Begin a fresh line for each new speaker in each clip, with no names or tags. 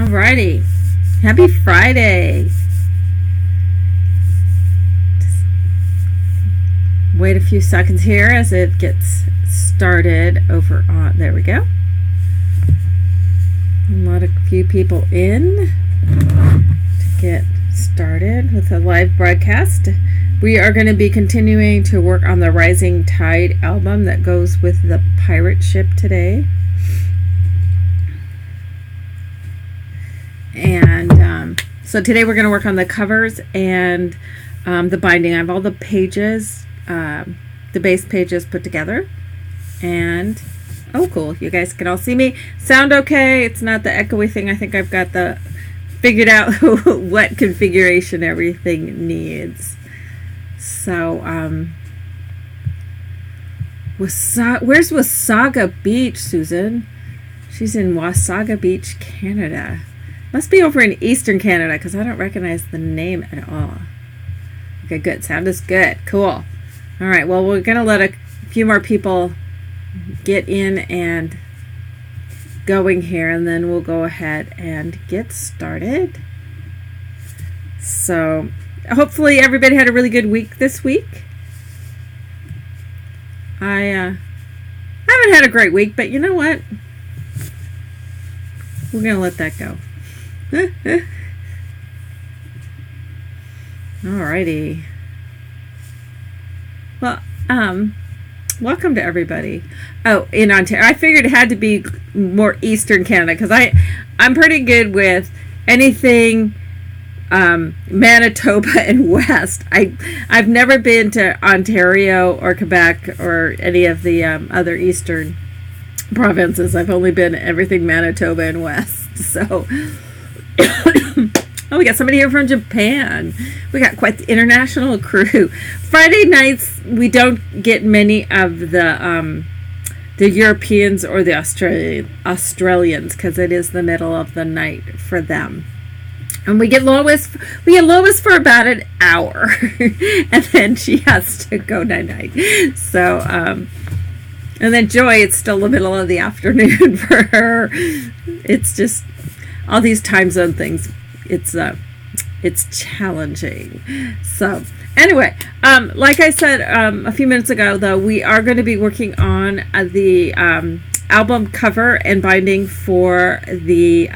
Alrighty. Happy Friday. Just wait a few seconds here as it gets started over on. There we go. A few people in to get started with a live broadcast. We are going to be continuing to work on the Rising Tide album that goes with the pirate ship today. And so today we're going to work on the covers and the binding. I have all the pages, the base pages put together. And oh, cool. You guys can all see me. Sound okay. It's not the echoey thing. I think I've got figured out what configuration everything needs. So, where's Wasaga Beach, Susan? She's in Wasaga Beach, Canada. Must be over in Eastern Canada because I don't recognize the name at all. Okay, good. Sound is good. Cool. All right. Well, we're going to let a few more people get in and going here, and then we'll go ahead and get started. So, hopefully everybody had a really good week this week. I haven't had a great week, but you know what? We're going to let that go. Alrighty. Well, welcome to everybody. Oh, in Ontario. I figured it had to be more Eastern Canada because I'm pretty good with anything Manitoba and West. I've never been to Ontario or Quebec or any of the other Eastern provinces. I've only been everything Manitoba and West. So, oh, we got somebody here from Japan. We got quite the international crew. Friday nights we don't get many of the Europeans or the Australians because it is the middle of the night for them. And we get Lois for about an hour, and then she has to go night. So, and then Joy, it's still the middle of the afternoon for her. It's just all these time zone things. It's challenging. So anyway, like I said a few minutes ago, though, we are going to be working on the album cover and binding for the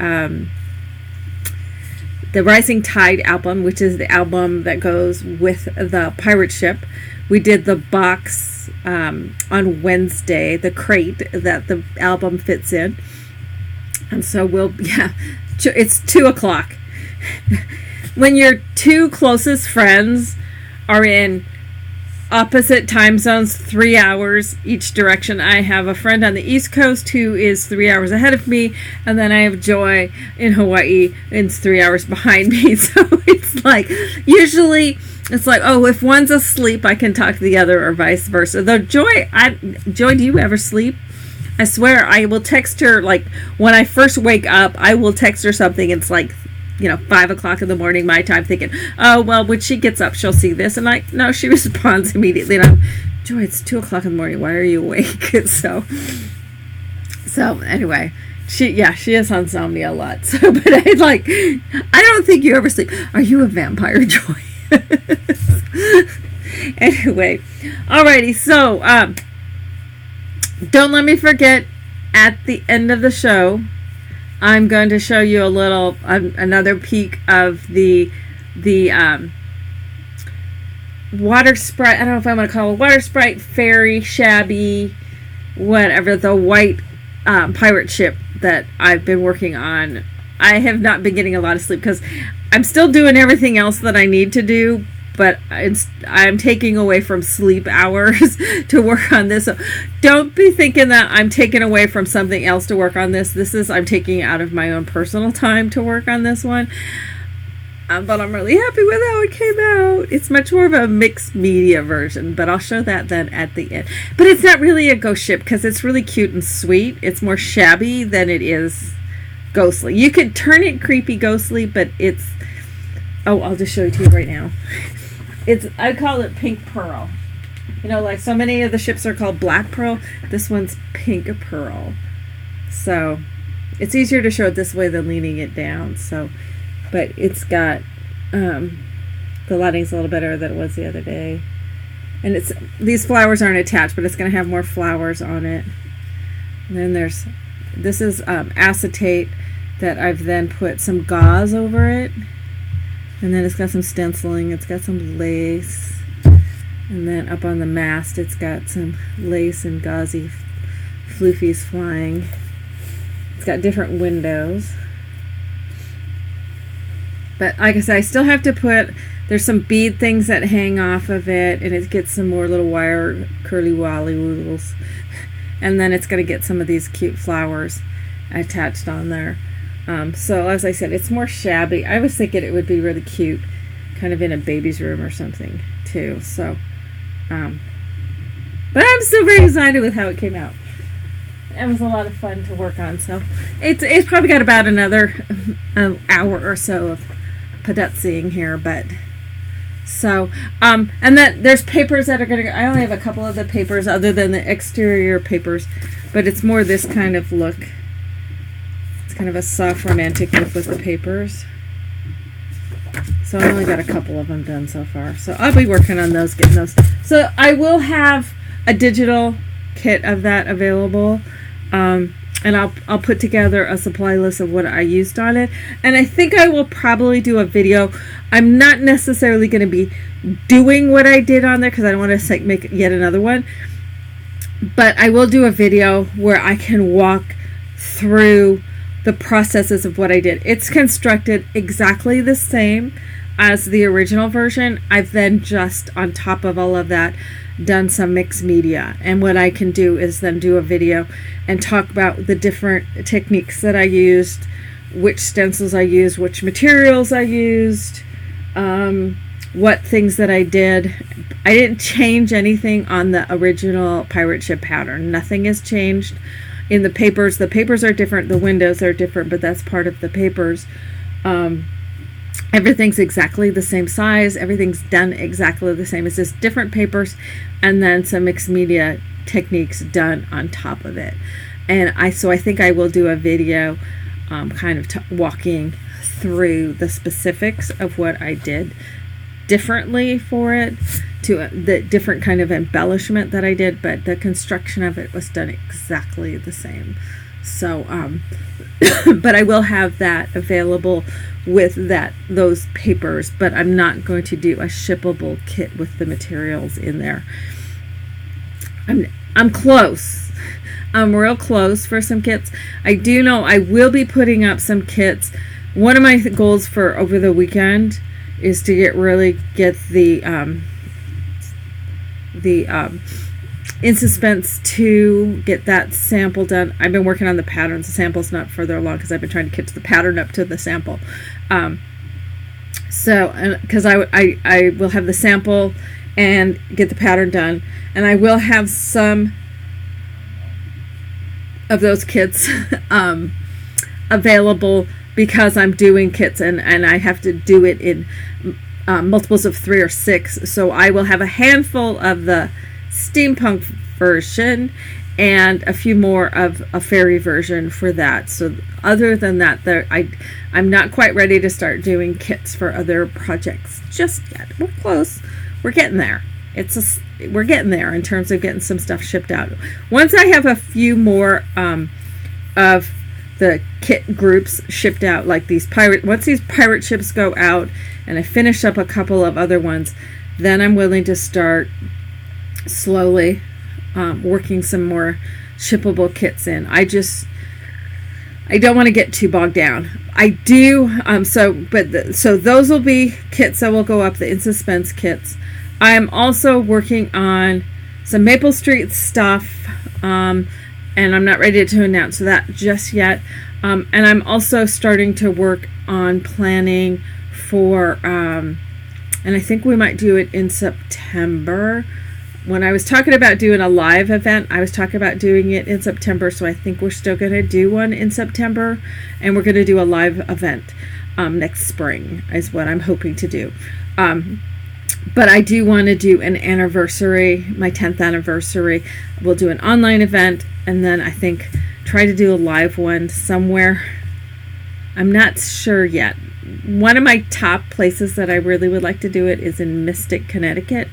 Rising Tide album, which is the album that goes with the pirate ship. We did the box on Wednesday, the crate that the album fits in. And so it's 2:00. When your two closest friends are in opposite time zones, 3 hours each direction. I have a friend on the East Coast who is 3 hours ahead of me, and then I have Joy in Hawaii, and it's 3 hours behind me. So it's like, usually it's like, oh, if one's asleep, I can talk to the other, or vice versa. Though Joy, do you ever sleep? I swear, I will text her, like, when I first wake up, I will text her something. It's like, 5 o'clock in the morning, my time, thinking, oh, well, when she gets up, she'll see this. And no, she responds immediately. And I'm, Joy, it's 2 o'clock in the morning. Why are you awake? So anyway, she has insomnia a lot. So, but I don't think you ever sleep. Are you a vampire, Joy? Anyway, alrighty. So, don't let me forget, at the end of the show, I'm going to show you a little, another peek of the water sprite. I don't know if I'm going to call it water sprite, fairy, shabby, whatever, the white pirate ship that I've been working on. I have not been getting a lot of sleep because I'm still doing everything else that I need to do, but I'm taking away from sleep hours to work on this. So don't be thinking that I'm taking away from something else to work on this. I'm taking out of my own personal time to work on this one. But I'm really happy with how it came out. It's much more of a mixed media version, but I'll show that then at the end. But it's not really a ghost ship because it's really cute and sweet. It's more shabby than it is ghostly. You could turn it creepy ghostly, but it's... Oh, I'll just show it to you right now. I call it Pink Pearl. Like so many of the ships are called Black Pearl. This one's Pink Pearl. So it's easier to show it this way than leaning it down. So, but it's got, the lighting's a little better than it was the other day. And these flowers aren't attached, but it's going to have more flowers on it. And then this is acetate that I've then put some gauze over it. And then it's got some stenciling, it's got some lace. And then up on the mast, it's got some lace and gauzy floofies flying. It's got different windows. But like I said, I still have to there's some bead things that hang off of it, and it gets some more little wire curly wally woodles. And then it's going to get some of these cute flowers attached on there. So as I said, it's more shabby. I was thinking it would be really cute, kind of in a baby's room or something too. So, but I'm still very excited with how it came out. It was a lot of fun to work on. So it's probably got about another hour or so of padutzing here, but so and that there's papers that are going to go. I only have a couple of the papers other than the exterior papers, but it's more this kind of look. It's kind of a soft romantic look with the papers. So I only got a couple of them done so far. So I'll be working on those, getting those. So I will have a digital kit of that available. And I'll put together a supply list of what I used on it. And I think I will probably do a video. I'm not necessarily going to be doing what I did on there because I don't want to make yet another one. But I will do a video where I can walk through the processes of what I did. It's constructed exactly the same as the original version. I've then just on top of all of that done some mixed media, and what I can do is then do a video and talk about the different techniques that I used, which stencils I used, which materials I used, what things that I did. I didn't change anything on the original pirate ship pattern. Nothing has changed in the papers. The papers are different, the windows are different, but that's part of the papers. Everything's exactly the same size. Everything's done exactly the same. It's just different papers and then some mixed media techniques done on top of it. And I think I will do a video kind of walking through the specifics of what I did differently for it, to the different kind of embellishment that I did, but the construction of it was done exactly the same. So but I will have that available with those papers, but I'm not going to do a shippable kit with the materials in there. I'm close. I'm real close for some kits. I do know I will be putting up some kits. One of my goals for over the weekend is to get the In Suspense 2, get that sample done. I've been working on the patterns. The sample's not further along because I've been trying to get the pattern up to the sample. Because I will have the sample and get the pattern done, and I will have some of those kits available because I'm doing kits and I have to do it in multiples of 3 or 6. So I will have a handful of the steampunk version and a few more of a fairy version for that. So other than that, I'm not quite ready to start doing kits for other projects just yet. We're close. We're getting there. We're getting there in terms of getting some stuff shipped out. Once I have a few more of the kit groups shipped out, like once these pirate ships go out and I finish up a couple of other ones, then I'm willing to start slowly working some more shippable kits in. I don't want to get too bogged down. I do so those will be kits that will go up, the In Suspense kits. I am also working on some Maple Street stuff, and I'm not ready to announce that just yet. And I'm also starting to work on planning for and I think we might do it in September. When I was talking about doing a live event, I was talking about doing it in September, so I think we're still going to do one in September, and we're going to do a live event next spring is what I'm hoping to do. But I do want to do an anniversary, my 10th anniversary. We'll do an online event, and then I think try to do a live one somewhere. I'm not sure yet. One of my top places that I really would like to do it is in Mystic, Connecticut,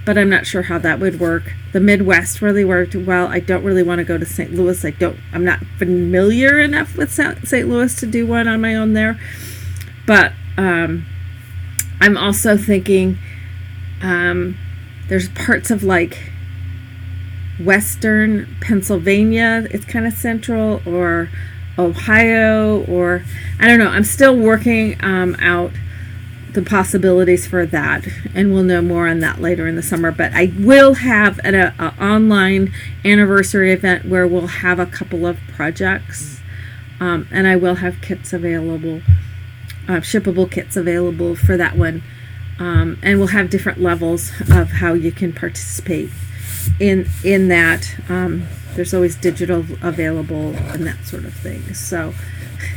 but I'm not sure how that would work. The Midwest really worked well. I don't really want to go to St. Louis. I'm not familiar enough with St. Louis to do one on my own there. But I'm also thinking there's parts of like Western Pennsylvania. It's kind of central, or Ohio, or I don't know. I'm still working out the possibilities for that, and we'll know more on that later in the summer. But I will have an online anniversary event where we'll have a couple of projects, and I will have kits available, shippable kits available for that one, and we'll have different levels of how you can participate in that. There's always digital available and that sort of thing. So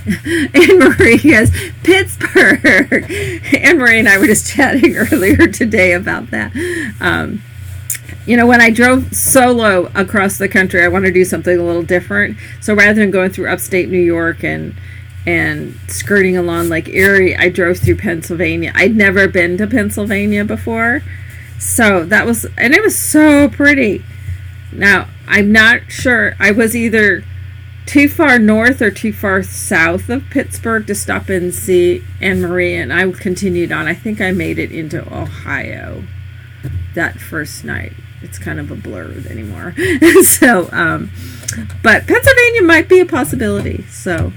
Anne Marie has Pittsburgh. Anne Marie and I were just chatting earlier today about that. When I drove solo across the country, I want to do something a little different. So rather than going through upstate New York and skirting along Lake Erie, I drove through Pennsylvania. I'd never been to Pennsylvania before. So it was so pretty. Now, I'm not sure. I was either too far north or too far south of Pittsburgh to stop and see Anne Marie, and I continued on. I think I made it into Ohio that first night. It's kind of a blur anymore. So, but Pennsylvania might be a possibility. So,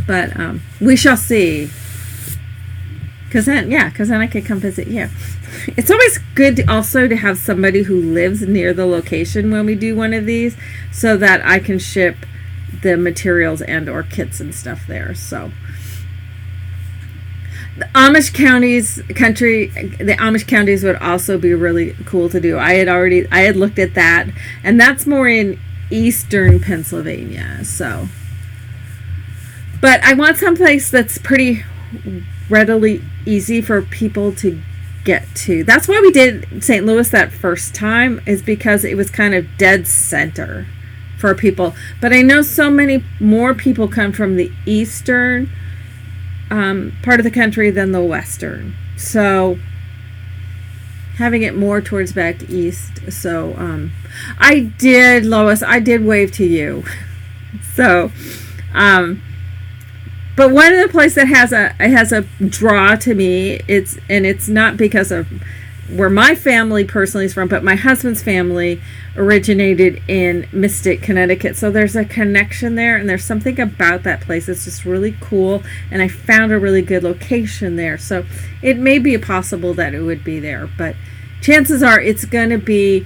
but we shall see. Because then I could come visit you. It's always good also to have somebody who lives near the location when we do one of these, so that I can ship the materials and or kits and stuff there. So the Amish counties would also be really cool to do. I had looked at that, and that's more in eastern Pennsylvania. So, but I want someplace that's pretty readily easy for people to get to. That's why we did St. Louis that first time, is because it was kind of dead center for people. But I know so many more people come from the eastern part of the country than the western. So having it more towards back east. So I did, Lois, I did wave to you. So but one of the places that has a draw to me, it's not because of where my family personally is from, but my husband's family originated in Mystic, Connecticut. So there's a connection there, and there's something about that place that's just really cool, and I found a really good location there. So it may be possible that it would be there, but chances are it's going to be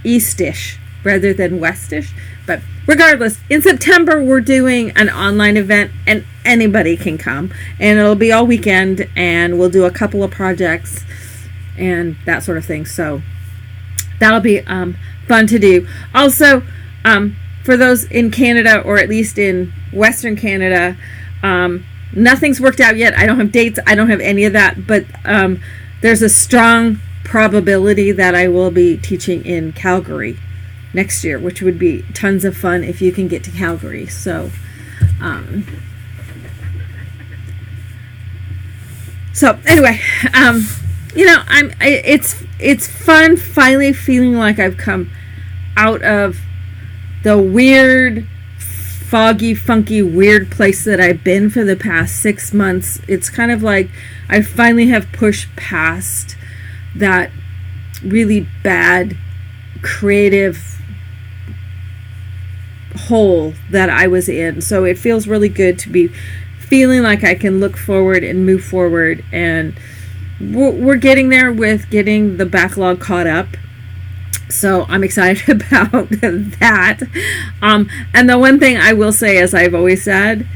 eastish rather than westish. But regardless, in September we're doing an online event, and anybody can come, and it'll be all weekend, and we'll do a couple of projects and that sort of thing. So that'll be fun to do. Also, for those in Canada, or at least in Western Canada, nothing's worked out yet. I don't have dates. I don't have any of that, but there's a strong probability that I will be teaching in Calgary next year, which would be tons of fun if you can get to Calgary. So anyway, it's fun finally feeling like I've come out of the weird, foggy, funky, weird place that I've been for the past 6 months. It's kind of like I finally have pushed past that really bad creative hole that I was in. So it feels really good to be feeling like I can look forward and move forward, and we're getting there with getting the backlog caught up. So I'm excited about that. And the one thing I will say, as I've always said,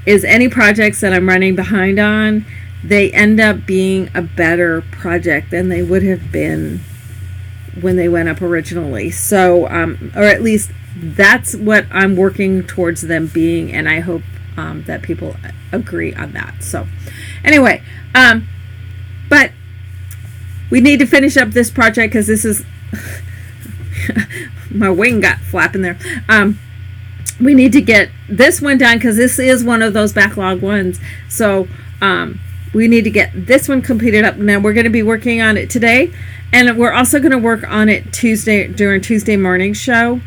is any projects that I'm running behind on, they end up being a better project than they would have been when they went up originally. So, or at least that's what I'm working towards them being, and I hope that people agree on that. So anyway, but we need to finish up this project, because this is my wing got flapping there. we need to get this one done because this is one of those backlog ones. So we need to get this one completed up. Now we're going to be working on it today, and we're also going to work on it during Tuesday morning show,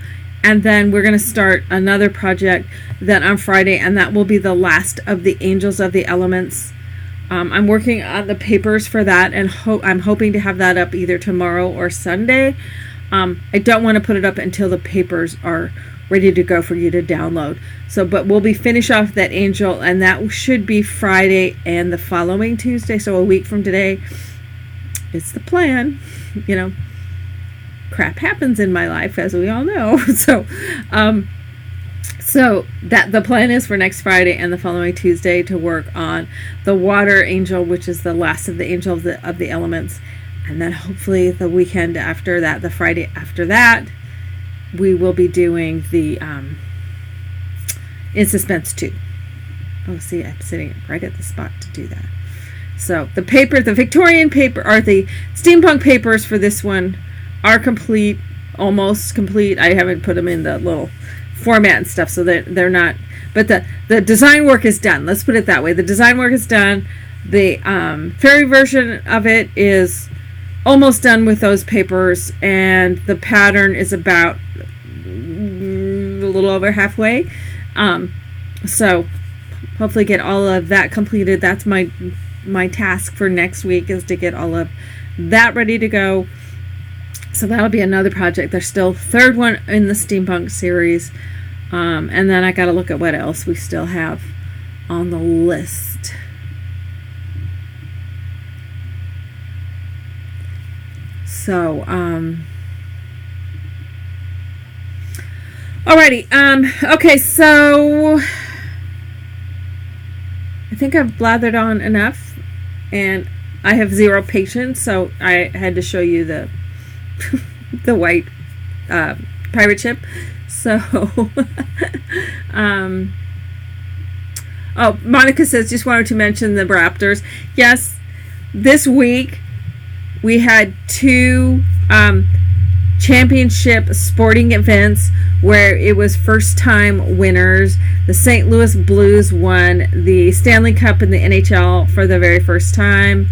and then we're going to start another project then on Friday, and that will be the last of the Angels of the Elements. I'm working on the papers for that, and I'm hoping to have that up either tomorrow or Sunday. I don't want to put it up until the papers are ready to go for you to download. So, but we'll be finish off that Angel, and that should be Friday and the following Tuesday. So a week from today. It's the plan. You know, crap happens in my life, as we all know. So that the plan is for next Friday and the following Tuesday to work on the Water Angel, which is the last of the Angel of the Elements, and then hopefully the weekend after that, the Friday after that, we will be doing the In Suspense 2. Oh, see, I'm sitting right at the spot to do that. So the Victorian paper, or the steampunk papers for this one are complete, almost complete. I haven't put them in the little format and stuff, so they're not, but the design work is done. Let's put it that way. The design work is done. The fairy version of it is almost done with those papers, and the pattern is about a little over halfway. So hopefully get all of that completed. That's my task for next week, is to get all of that ready to go. So that'll be another project. There's still third one in the steampunk series, and then I got to look at what else we still have on the list. So alrighty, okay, so I think I've blathered on enough, and I have zero patience, so I had to show you the the white pirate ship. So oh, Monica says, just wanted to mention the Raptors. Yes, this week we had two championship sporting events where it was first time winners. The St. Louis Blues won the Stanley Cup in the NHL for the very first time.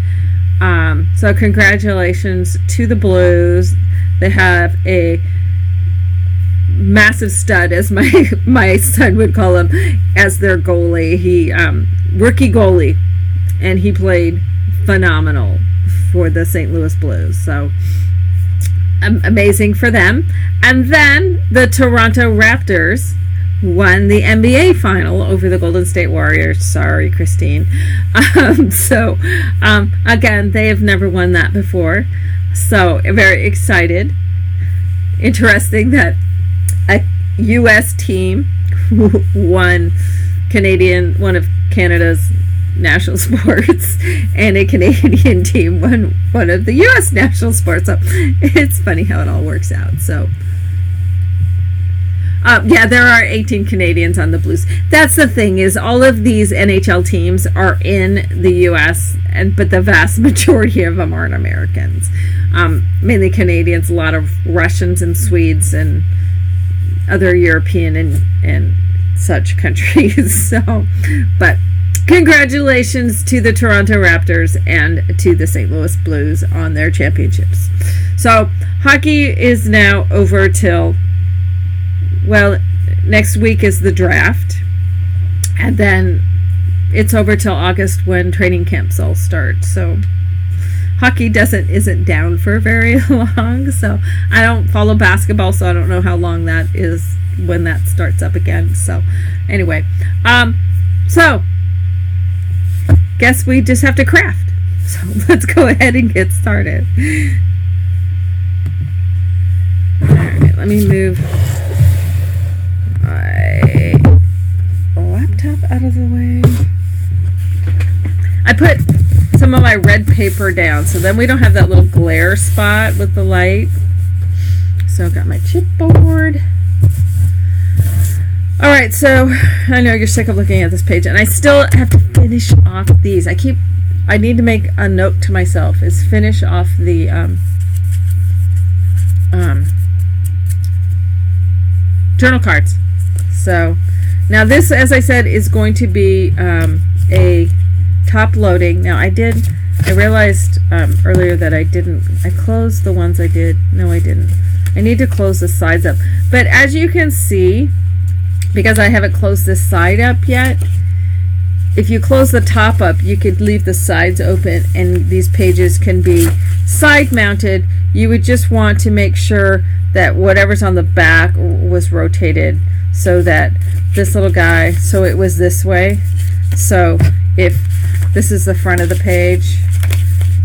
So congratulations to the Blues. They have a massive stud, as my son would call him, as their goalie. He rookie goalie, and he played phenomenal for the St. Louis Blues. So amazing for them. And then the Toronto Raptors won the NBA final over the Golden State Warriors. Sorry, Christine. Again, they have never won that before. So very excited. Interesting that a U.S. team won one of Canada's national sports, and a Canadian team won one of the U.S. national sports. So it's funny how it all works out. So yeah, there are 18 Canadians on the Blues. That's the thing, is all of these NHL teams are in the U.S., but the vast majority of them aren't Americans. Mainly Canadians, a lot of Russians and Swedes and other European and such countries. So, but congratulations to the Toronto Raptors and to the St. Louis Blues on their championships. So hockey is now over till, well, next week is the draft, and then it's over till August when training camps all start. So hockey isn't down for very long. So I don't follow basketball, so I don't know how long that is when that starts up again. So anyway, so guess we just have to craft. So let's go ahead and get started. All right, let me move my laptop out of the way. I put some of my red paper down, so then we don't have that little glare spot with the light. So I've got my chipboard. Alright, so I know you're sick of looking at this page, and I still have to finish off these. I need to make a note to myself, is finish off the journal cards. So now this, as I said, is going to be a top loading. Now I realized earlier that I closed the ones I did. No, I didn't. I need to close the sides up. But as you can see, because I haven't closed this side up yet, if you close the top up, you could leave the sides open and these pages can be side mounted. You would just want to make sure that whatever's on the back was rotated so that this little guy, so it was this way. So if this is the front of the page,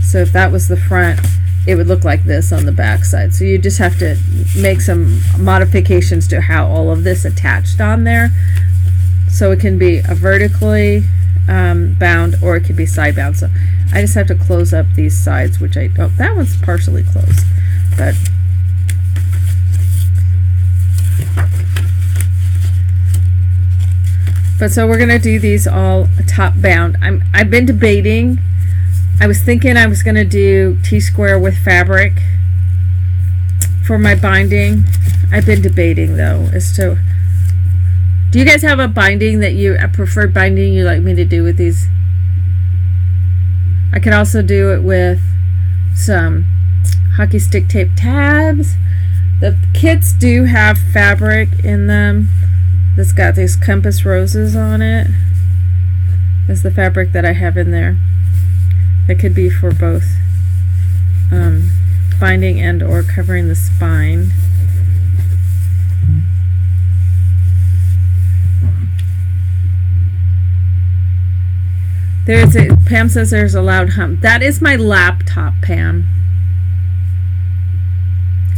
so if that was the front, it would look like this on the back side. So you just have to make some modifications to how all of this attached on there. So it can be a vertically bound, or it can be side bound. So I just have to close up these sides, which that one's partially closed, but so we're gonna do these all top bound. I've been debating. I was thinking I was gonna do T-square with fabric for my binding. I've been debating though as to, do you guys have a binding that a preferred binding you like me to do with these? I could also do it with some hockey stick tape tabs. The kits do have fabric in them that's got these compass roses on it. That's the fabric that I have in there. That could be for both binding and or covering the spine. Pam says there's a loud hum. That is my laptop, Pam.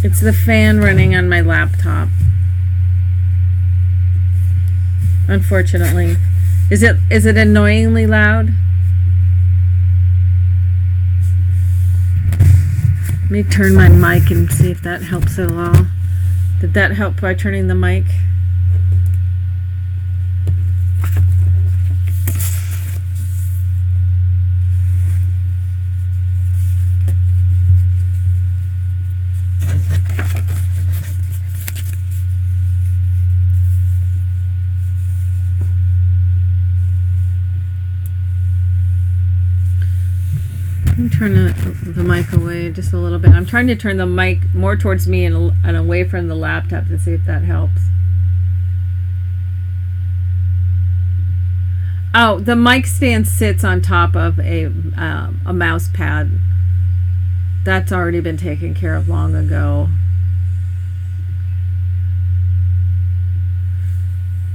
It's the fan running on my laptop. Unfortunately. Is it annoyingly loud? Let me turn my mic and see if that helps at all. Did that help by turning the mic? I'm turning the mic away just a little bit. I'm trying to turn the mic more towards me and away from the laptop to see if that helps. Oh, the mic stand sits on top of a mouse pad. That's already been taken care of long ago.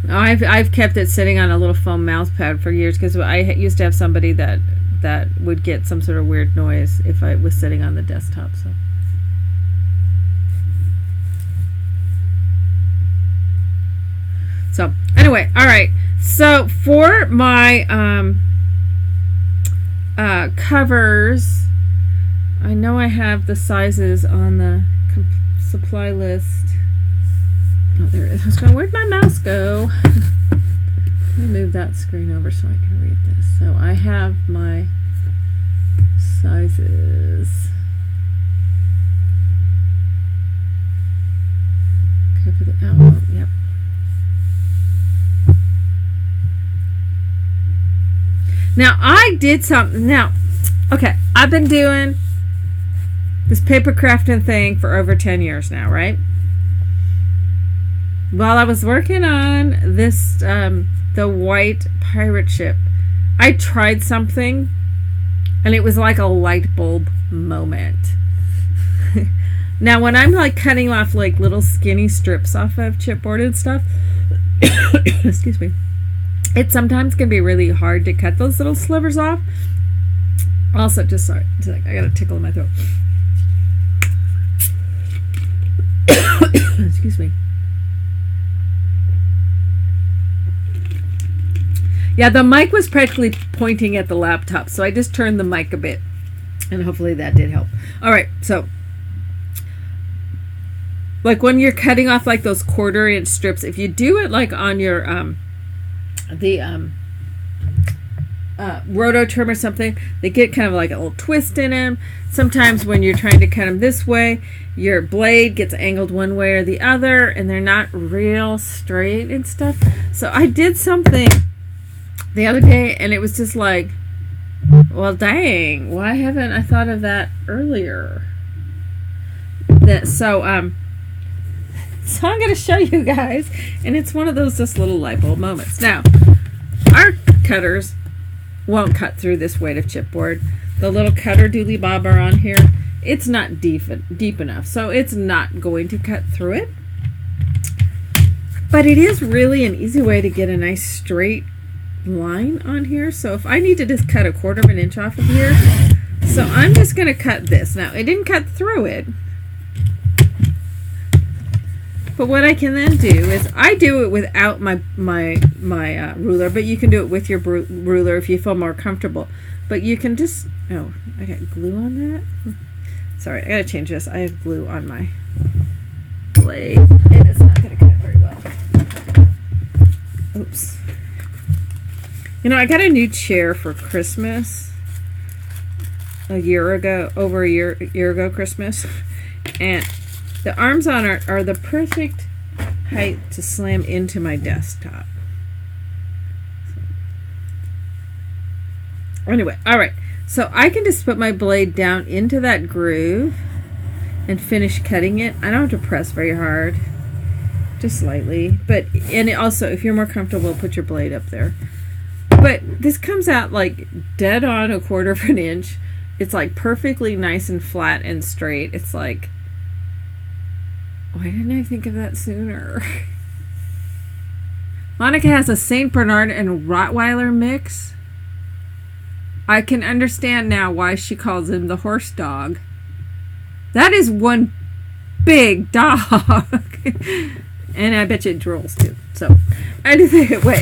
I've kept it sitting on a little foam mouse pad for years because I used to have somebody that would get some sort of weird noise if I was sitting on the desktop. So anyway, all right. So for my covers, I know I have the sizes on the supply list. Oh, there it is. Where'd my mouse go? Let me move that screen over so I can read this. So I have my sizes. Cover the album. Yep. Now I did something. Now, okay, I've been doing this paper crafting thing for over 10 years now, right? While I was working on this, the white pirate ship, I tried something and it was like a light bulb moment. Now when I'm like cutting off like little skinny strips off of chipboard and stuff, excuse me, it sometimes can be really hard to cut those little slivers off. Also, just sorry, I got a tickle in my throat. Excuse me. Yeah, the mic was practically pointing at the laptop, so I just turned the mic a bit, and hopefully that did help. All right, so like when you're cutting off like those 1/4 inch strips, if you do it like on your roto trim or something, they get kind of like a little twist in them. Sometimes when you're trying to cut them this way, your blade gets angled one way or the other, and they're not real straight and stuff. So I did something the other day, and it was just like, well, dang, why haven't I thought of that earlier? So I'm going to show you guys, and it's one of those just little light bulb moments. Now, our cutters won't cut through this weight of chipboard. The little cutter dooley bobber on here, it's not deep enough, so it's not going to cut through it. But it is really an easy way to get a nice straight line on here. So if I need to just cut 1/4 of an inch off of here, so I'm just going to cut this. Now, it didn't cut through it, but what I can then do is I do it without my ruler, but you can do it with your ruler if you feel more comfortable. But you can just, oh, I got glue on that. Sorry, I gotta change this. I have glue on my blade, and it's not gonna cut very well. Oops. You know, I got a new chair for Christmas over a year ago Christmas, and the arms on it are the perfect height to slam into my desktop. Anyway, all right. So I can just put my blade down into that groove and finish cutting it. I don't have to press very hard, just slightly. And also, if you're more comfortable, put your blade up there. But this comes out like dead on 1/4 of an inch. It's like perfectly nice and flat and straight. It's like, why didn't I think of that sooner? Monica has a St. Bernard and Rottweiler mix. I can understand now why she calls him the horse dog. That is one big dog. And I bet you it drools too. So, anyway,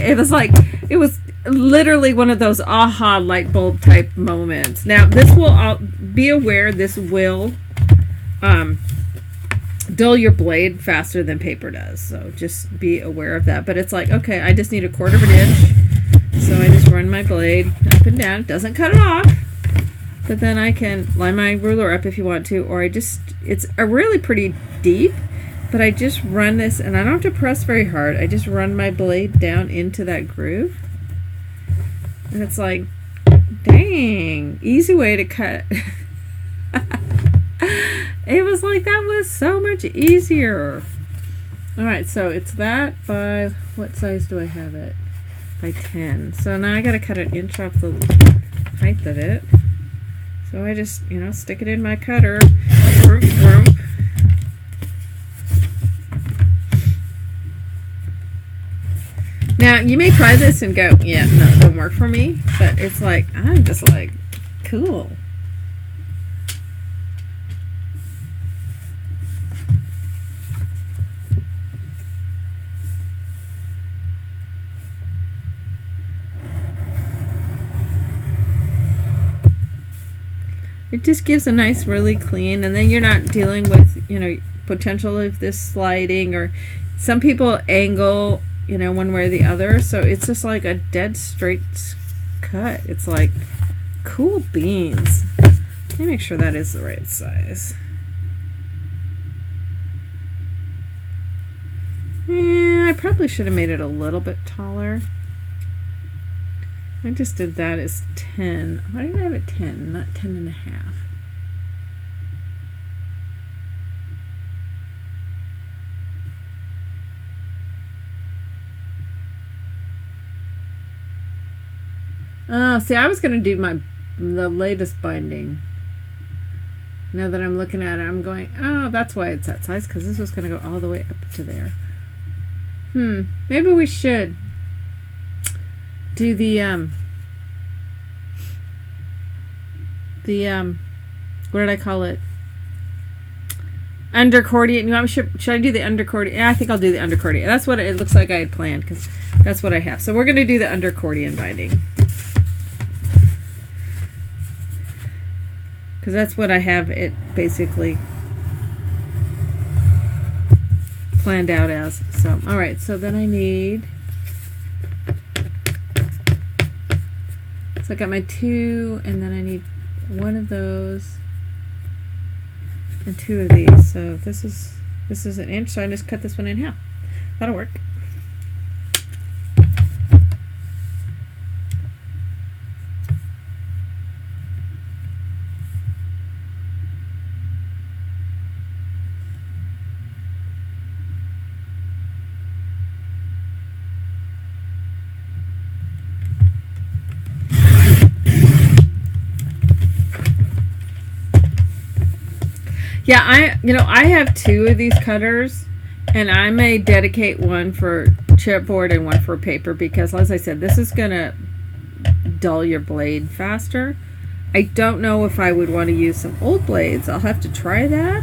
it was literally one of those aha light bulb type moments. Now, this will be aware this will dull your blade faster than paper does. So just be aware of that. But it's like, okay, I just need 1/4 of an inch. So I just run my blade up and down. It doesn't cut it off. But then I can line my ruler up if you want to. Or it's a really pretty deep. But I just run this, and I don't have to press very hard. I just run my blade down into that groove. And it's like, dang, easy way to cut. It was like, that was so much easier. Alright, so it's that by, what size do I have it? By 10. So now I got to cut an inch off the height of it. So I just, stick it in my cutter. Vroom, vroom. Now, you may try this and go, yeah, no, it won't work for me. But it's like, I'm just like, cool. It just gives a nice, really clean, and then you're not dealing with, potential of this sliding, or some people angle, one way or the other, so it's just like a dead straight cut. It's like, cool beans. Let me make sure that is the right size. Yeah, I probably should have made it a little bit taller. I just did that as 10. Why did I have it 10, not 10 and a half? Oh, see, I was going to do the latest binding. Now that I'm looking at it, I'm going, oh, that's why it's that size, because this was going to go all the way up to there. Maybe we should do the what did I call it? Undercordian. Should I do the undercordian? Yeah, I think I'll do the undercordian. That's what it looks like I had planned, because that's what I have. So we're going to do the undercordian binding, because that's what I have it basically planned out as. So, all right. So then I need. So I got my 2, and then I need 1 of those and 2 of these. So this is 1 inch, so I just cut this one in half. That'll work. Yeah, I have 2 of these cutters, and I may dedicate one for chipboard and one for paper because, as I said, this is going to dull your blade faster. I don't know if I would want to use some old blades. I'll have to try that,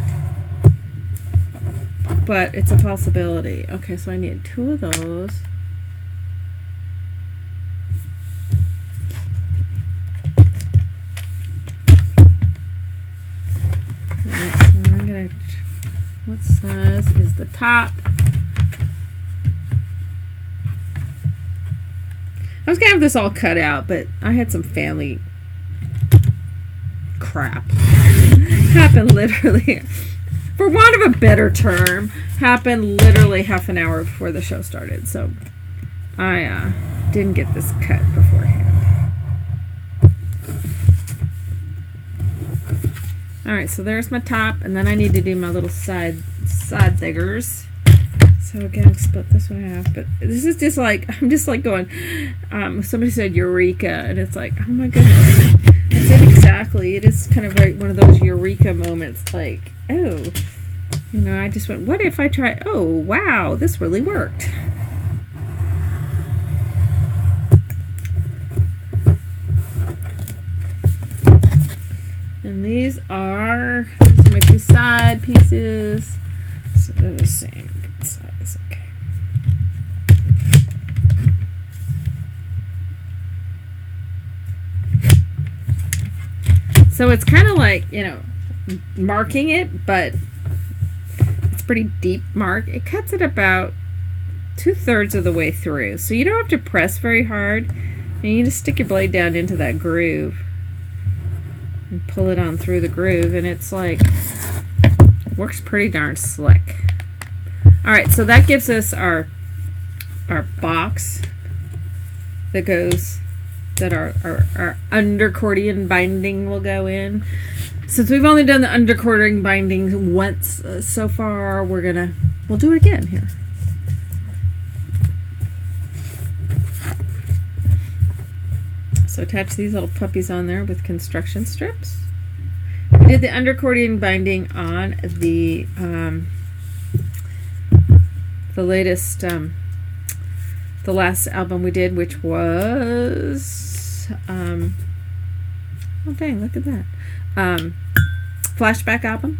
but it's a possibility. Okay, so I need 2 of those. What size is the top? I was gonna have this all cut out, but I had some family crap happen literally, for want of a better term, happened literally half an hour before the show started. So I didn't get this cut beforehand. Alright, so there's my top, and then I need to do my little side thiggers. So again, split this one in half. But this is just like, I'm just like going, somebody said eureka, and it's like, oh my goodness. That's it exactly. It is kind of like one of those eureka moments, like, oh, I just went, what if I try, oh, wow, this really worked. And these are my 2 side pieces. So they're the same size. Okay. So it's kind of like, marking it, but it's pretty deep mark. It cuts it about 2/3 of the way through. So you don't have to press very hard. And you just stick your blade down into that groove and pull it on through the groove, and it's like, works pretty darn slick. Alright, so that gives us our box that goes, that our undercordion binding will go in. Since we've only done the undercordion binding once so far, we'll do it again here. So attach these little puppies on there with construction strips. We did the undercordion binding on the latest, the last album we did, which was, oh dang, look at that, flashback album.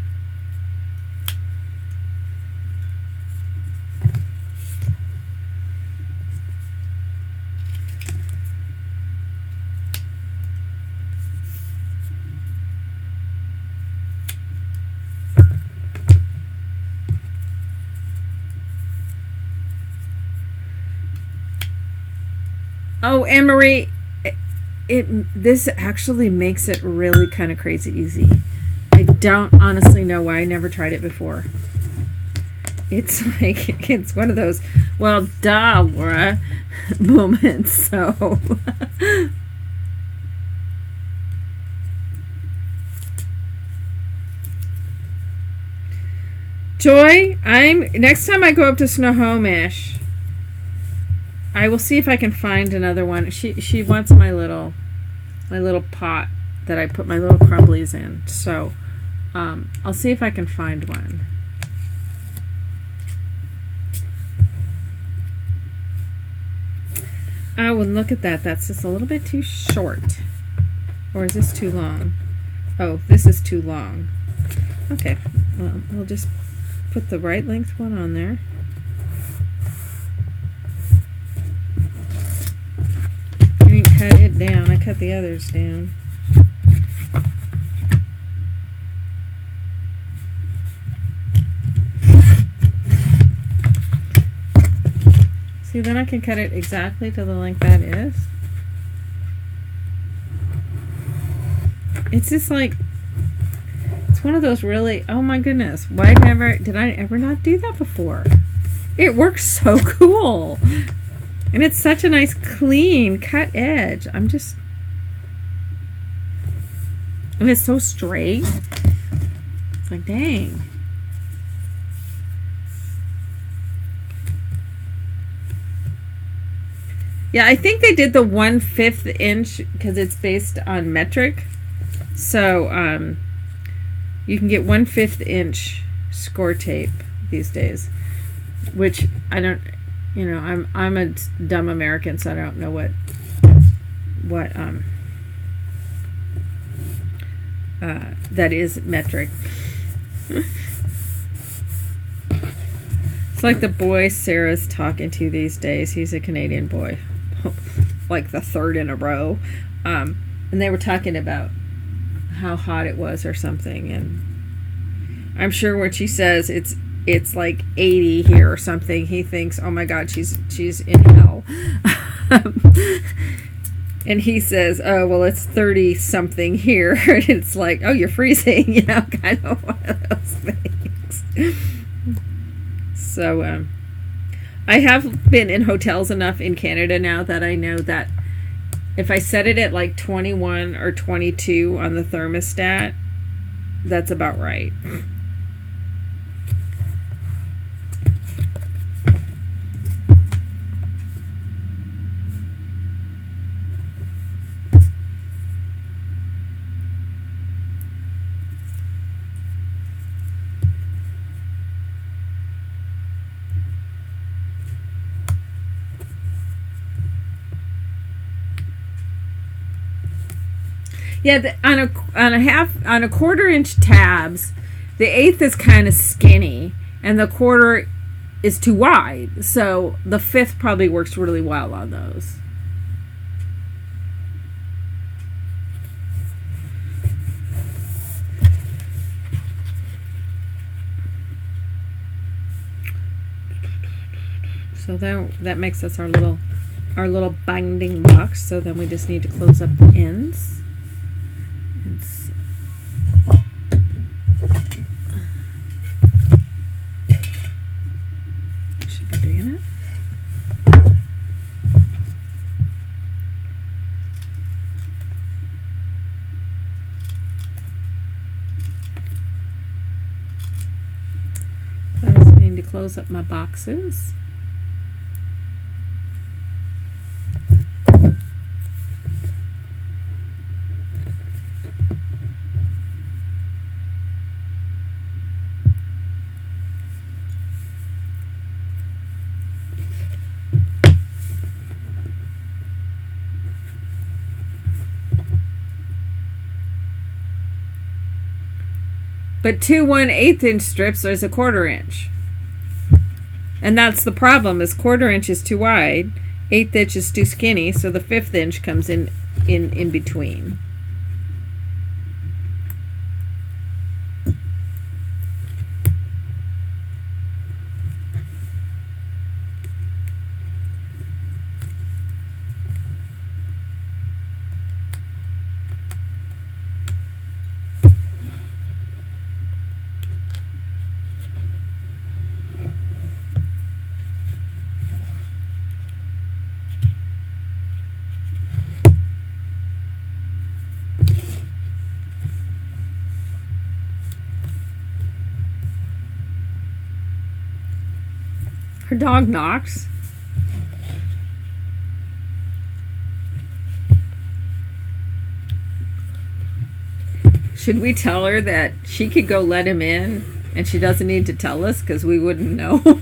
Oh, Anne-Marie, this actually makes it really kind of crazy easy. I don't honestly know why I never tried it before. It's like, it's one of those, well, duh, Laura, moments, so. Joy, next time I go up to Snohomish, I will see if I can find another one. She wants my little pot that I put my little crumblies in. So I'll see if I can find one. Oh, and look at that. That's just a little bit too short. Or is this too long? Oh, this is too long. Okay. Well, we'll just put the right length one on there. I didn't cut it down. I cut the others down. See, then I can cut it exactly to the length that is. It's just like, it's one of those really, oh my goodness, why did I ever not do that before? It works so cool. And it's such a nice clean cut edge. And it's so straight. It's like, dang. Yeah, I think they did the 1/5 inch because it's based on metric. So you can get 1/5 inch score tape these days, which I don't, I'm a dumb American, so I don't know what that is metric. It's like the boy Sarah's talking to these days. He's a Canadian boy, like the third in a row, and they were talking about how hot it was or something, and I'm sure when she says it's like 80 here or something, he thinks, oh my God, she's in hell. And he says, oh, well, it's 30 something here. And it's like, oh, you're freezing, kind of one of those things. So I have been in hotels enough in Canada now that I know that if I set it at like 21 or 22 on the thermostat, that's about right. Yeah, on a 1/4 inch tabs, the 1/8 is kind of skinny, and the 1/4 is too wide. So the 1/5 probably works really well on those. So then that makes us our little binding box. So then we just need to close up the ends. Should be doing it. I just need to close up my boxes. But 2 1/8 inch strips is a 1/4 inch. And that's the problem, is 1/4 inch is too wide, 1/8 inch is too skinny, so the 1/5 inch comes in between. Her dog knocks. Should we tell her that she could go let him in and she doesn't need to tell us because we wouldn't know?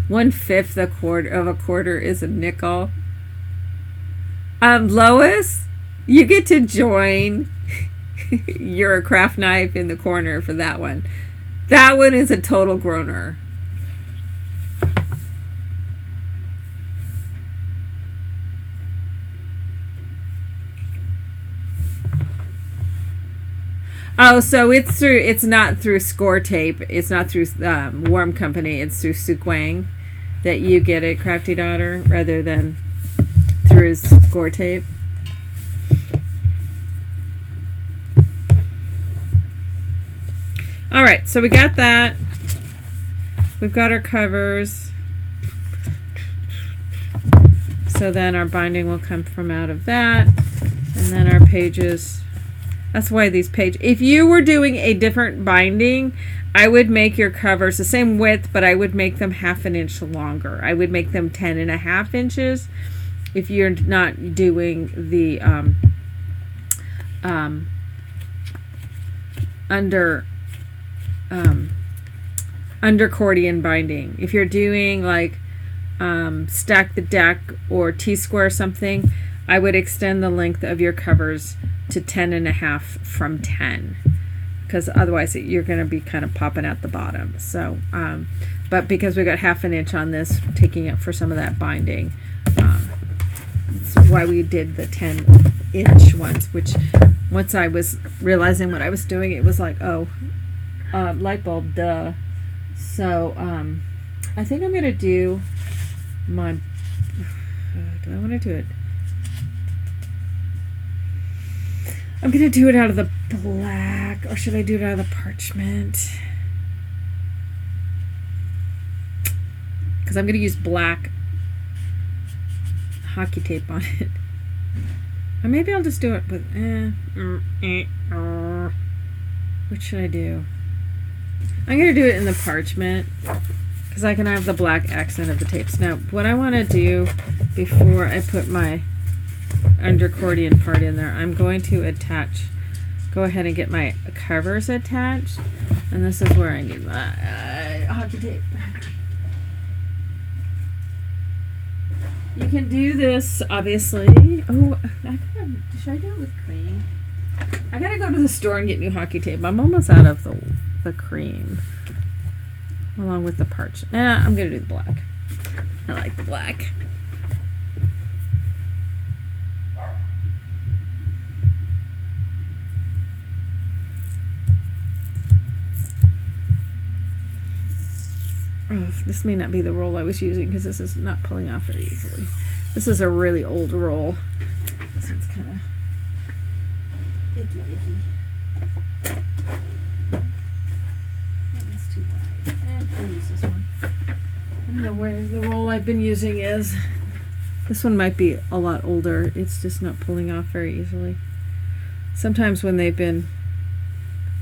1/5 of a quarter is a nickel. Lois, you get to join your craft knife in the corner for that one. That one is a total groaner. Oh, so it's not through Score Tape. It's not through Warm Company. It's through Sukwang that you get it, Crafty Daughter, rather than through his gore tape. Alright, so we got that. We've got our covers. So then our binding will come from out of that. And then our pages. That's why these pages, if you were doing a different binding, I would make your covers the same width, but I would make them 1/2 inch longer. I would make them 10.5 inches if you're not doing the undercordian binding. If you're doing like stack the deck or T-square something, I would extend the length of your covers to 10.5 from 10, because otherwise you're going to be kind of popping at the bottom. So but because we got 1/2 inch on this, taking it for some of that binding, that's why we did the 10-inch ones, which once I was realizing what I was doing, it was like, oh, light bulb, duh. So I think I'm going to do my, do I want to do it? I'm going to do it out of the black, or should I do it out of the parchment? Because I'm going to use black hockey tape on it. Or maybe I'll just do it with, what should I do? I'm going to do it in the parchment, because I can have the black accent of the tapes. Now, what I want to do before I put my undercordian part in there, I'm going to go ahead and get my covers attached, and this is where I need my hockey tape. You can do this, obviously. Oh, should I do it with cream? I gotta go to the store and get new hockey tape. I'm almost out of the cream, along with the parch. I'm gonna do the black. I like the black. Oh, this may not be the roll I was using, because this is not pulling off very easily. This is a really old roll. This one's kind of icky. That's too wide. I'll use this one. I don't know where the roll I've been using is. This one might be a lot older. It's just not pulling off very easily. Sometimes when they've been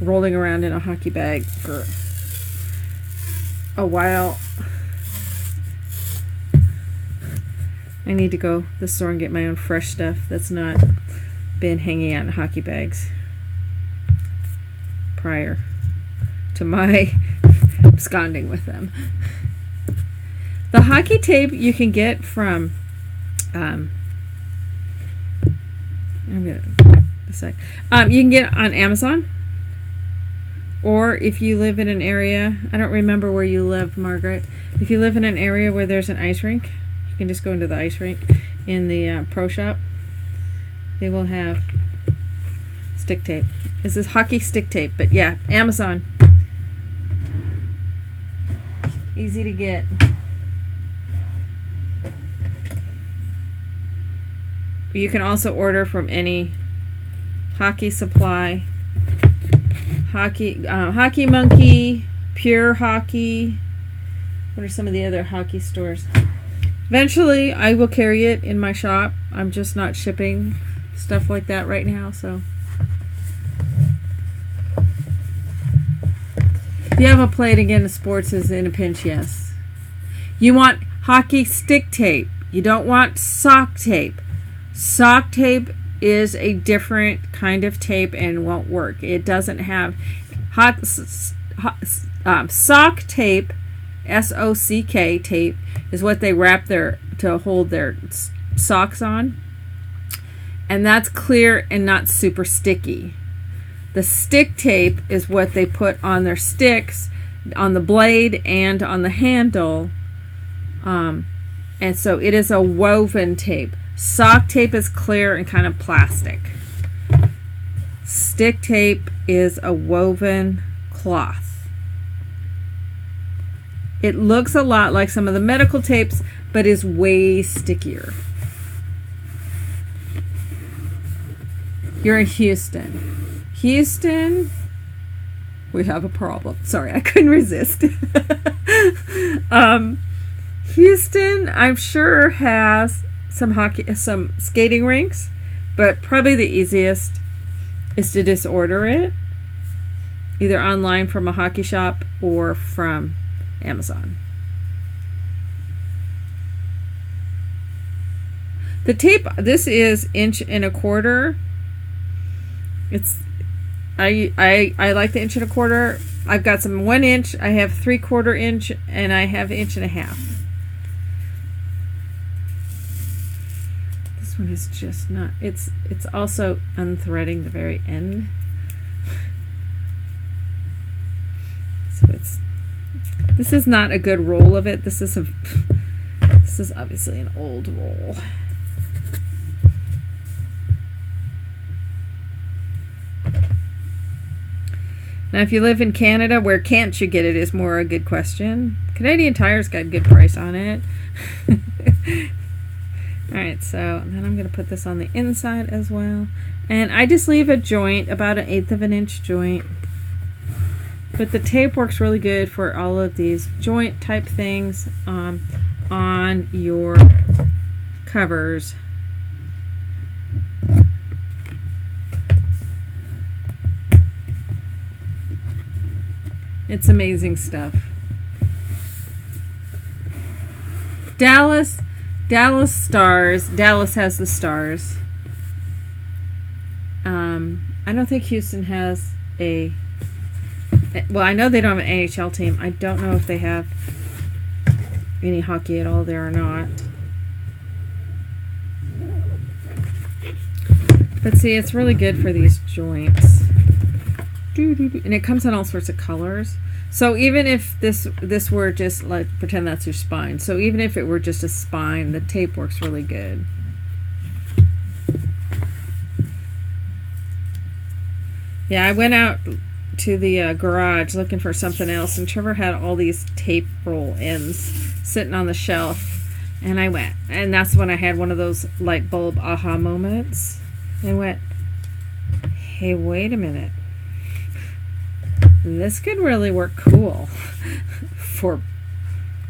rolling around in a hockey bag for a while, I need to go to the store and get my own fresh stuff that's not been hanging out in hockey bags prior to my absconding with them. The hockey tape you can get from I'm gonna a sec. You can get it on Amazon, or if you live in an area, I don't remember where you live, Margaret. If you live in an area where there's an ice rink, you can just go into the ice rink in the pro shop. They will have stick tape. This is hockey stick tape, but yeah, Amazon. Easy to get. You can also order from any hockey supply, hockey monkey, pure hockey. What are some of the other hockey stores? Eventually I will carry it in my shop. I'm just not shipping stuff like that right now, so if you have a plate again, sports is in a pinch, yes. You want hockey stick tape. You don't want sock tape. Sock tape is a different kind of tape and won't work. It doesn't have sock tape. S-O-C-K tape is what they wrap to hold their socks on, and that's clear and not super sticky. The stick tape is what they put on their sticks, on the blade and on the handle, and so it is a woven tape. Sock tape is clear and kind of plastic. Stick tape is a woven cloth. It looks a lot like some of the medical tapes, but is way stickier. You're in Houston. Houston, we have a problem. Sorry, I couldn't resist. Houston, I'm sure, has some skating rinks, but probably the easiest is to just order it either online from a hockey shop or from Amazon. The tape, this is 1.25 inches. It's I like the 1.25 inches. I've got some 1 inch, I have 3/4 inch, and I have 1.5 inches. This one is just not, it's also unthreading the very end. So this is not a good roll of it. This is obviously an old roll. Now, if you live in Canada, where can't you get it is more a good question. Canadian Tire's got a good price on it. Alright, so then I'm going to put this on the inside as well. And I just leave a joint, about 1/8 of an inch joint. But the tape works really good for all of these joint type things on your covers. It's amazing stuff. Dallas stars. Dallas has the stars. I don't think Houston has a. Well, I know they don't have an NHL team. I don't know if they have any hockey at all there or not. But see, it's really good for these joints. And it comes in all sorts of colors. So even if this were just, like, pretend that's your spine. So even if it were just a spine, the tape works really good. Yeah, I went out to the garage looking for something else, and Trevor had all these tape roll ends sitting on the shelf. And I went, and that's when I had one of those light bulb aha moments. And went, hey, wait a minute. This could really work cool for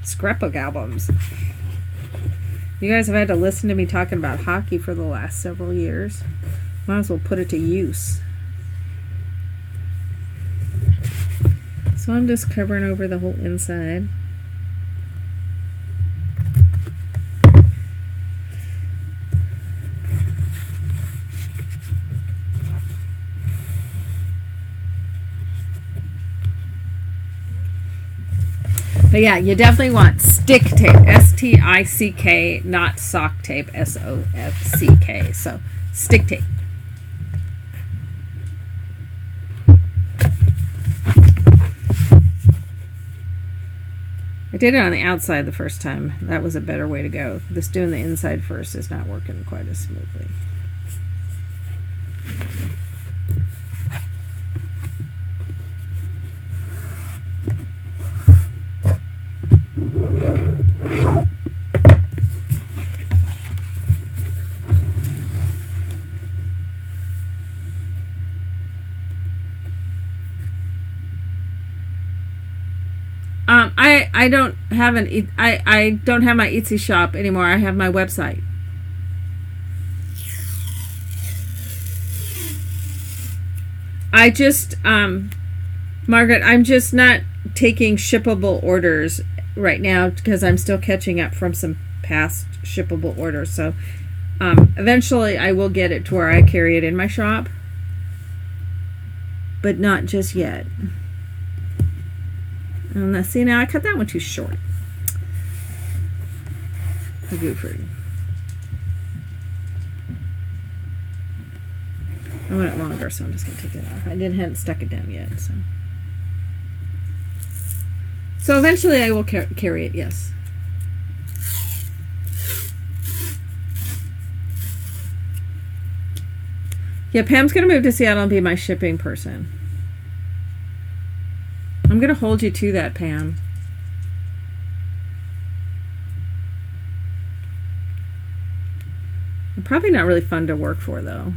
scrapbook albums. You guys have had to listen to me talking about hockey for the last several years. Might as well put it to use. So I'm just covering over the whole inside. But yeah, you definitely want stick tape, S-T-I-C-K, not sock tape, S-O-F-C-K. So, stick tape. I did it on the outside the first time. That was a better way to go. This doing the inside first is not working quite as smoothly. I don't have I don't have my Etsy shop anymore. I have my website. I just Margaret, I'm just not taking shippable orders right now because I'm still catching up from some past shippable orders. So eventually I will get it to where I carry it in my shop, but not just yet. And let's see, now I cut that one too short. A goofer. I want it longer, so I'm just going to take it off. I hadn't stuck it down yet, so. So eventually I will carry it, yes. Yeah, Pam's going to move to Seattle and be my shipping person. I'm going to hold you to that, Pam. I'm probably not really fun to work for, though.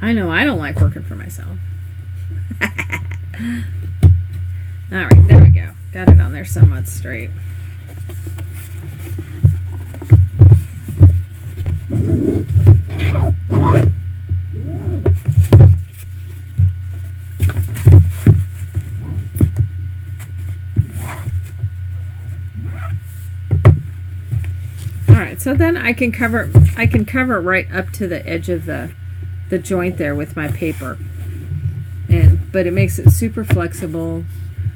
I know I don't like working for myself. Alright, there we go. Got it on there somewhat straight. Alright, so then I can cover right up to the edge of the joint there with my paper. But it makes it super flexible,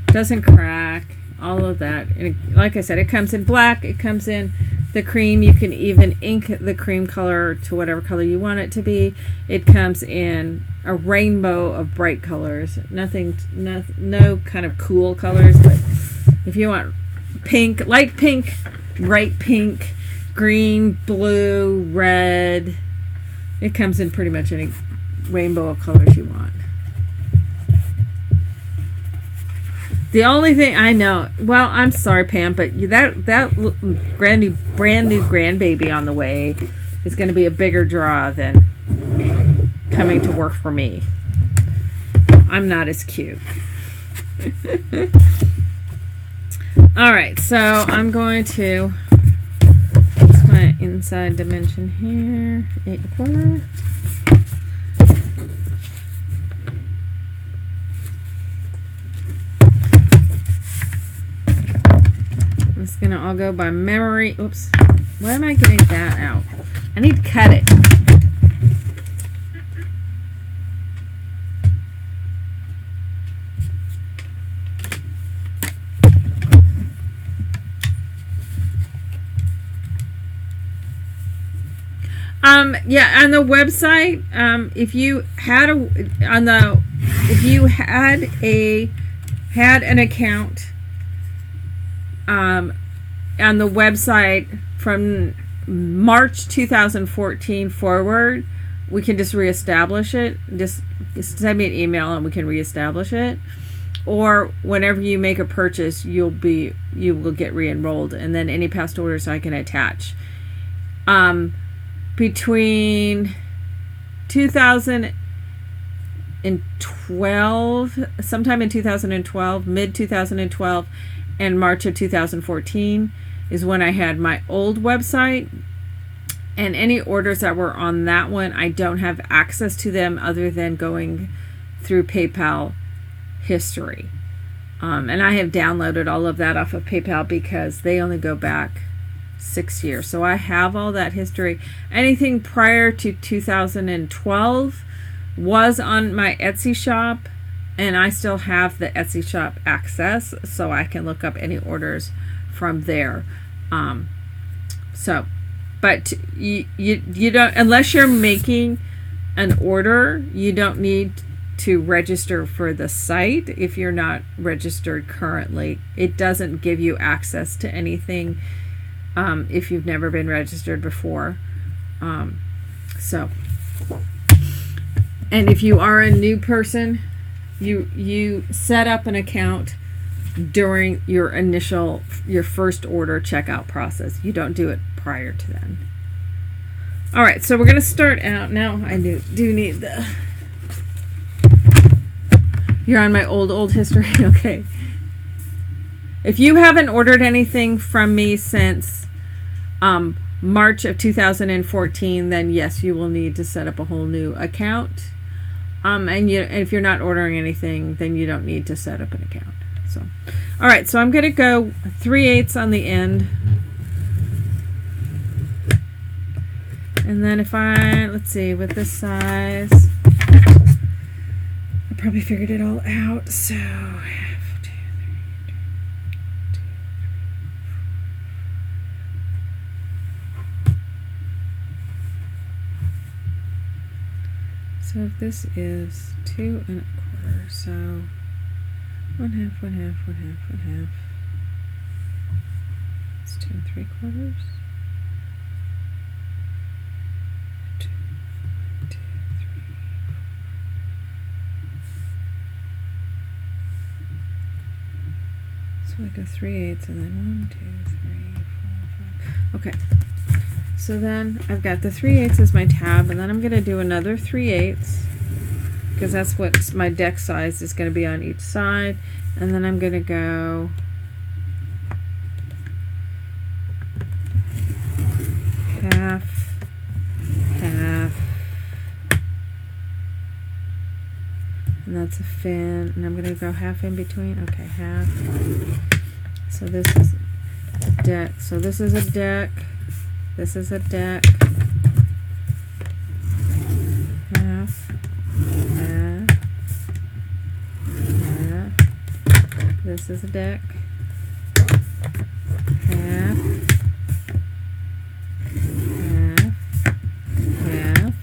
doesn't crack, all of that. And like I said, it comes in black, it comes in the cream. You can even ink the cream color to whatever color you want it to be. It comes in a rainbow of bright colors. No kind of cool colors, but if you want pink, light pink, bright pink, green, blue, red, it comes in pretty much any rainbow of colors you want. The only thing I know, well, I'm sorry, Pam, but that brand new grandbaby on the way is going to be a bigger draw than coming to work for me. I'm not as cute. All right, so I'm going to use my inside dimension here, 8 1/4. It's gonna all go by memory. Oops. Why am I getting that out? I need to cut it. Yeah, on the website, if you had an account on the website from March 2014 forward, we can just reestablish it. Just send me an email and we can reestablish it. Or whenever you make a purchase, you will get re-enrolled, and then any past orders I can attach. Between 2012, sometime in 2012, mid 2012, and March of 2014 is when I had my old website, and any orders that were on that one, I don't have access to them other than going through PayPal history. And I have downloaded all of that off of PayPal because they only go back 6 years. So I have all that history. Anything prior to 2012 was on my Etsy shop, and I still have the Etsy shop access, so I can look up any orders from there. But you don't, unless you're making an order, you don't need to register for the site if you're not registered currently. It doesn't give you access to anything if you've never been registered before. And if you are a new person, you set up an account during your first order checkout process. You don't do it prior to then. All right, so we're going to start out now. I do need the... You're on my old history. Okay. If you haven't ordered anything from me since March of 2014, then yes, you will need to set up a whole new account. And if you're not ordering anything, then you don't need to set up an account. So, all right, so I'm going to go 3/8 on the end. And then let's see, with this size, I probably figured it all out. So, 1, 2, 3, 2, 3. So if this is 2 1/4, so 1/2, 1/2, 1/2, 1/2. It's 2 3/4. 2, 2, 3. So I go 3/8 and then 1, 2, 3, 4, 5. Okay. So then I've got the 3/8 as my tab, and then I'm going to do another 3/8. because that's what my deck size is going to be on each side. And then I'm going to go half, half, and that's a fin, and I'm going to go half in between. Okay, half. So this is a deck. So this is a deck. This is a deck. Half, half, half. This is a deck. Half, half, half.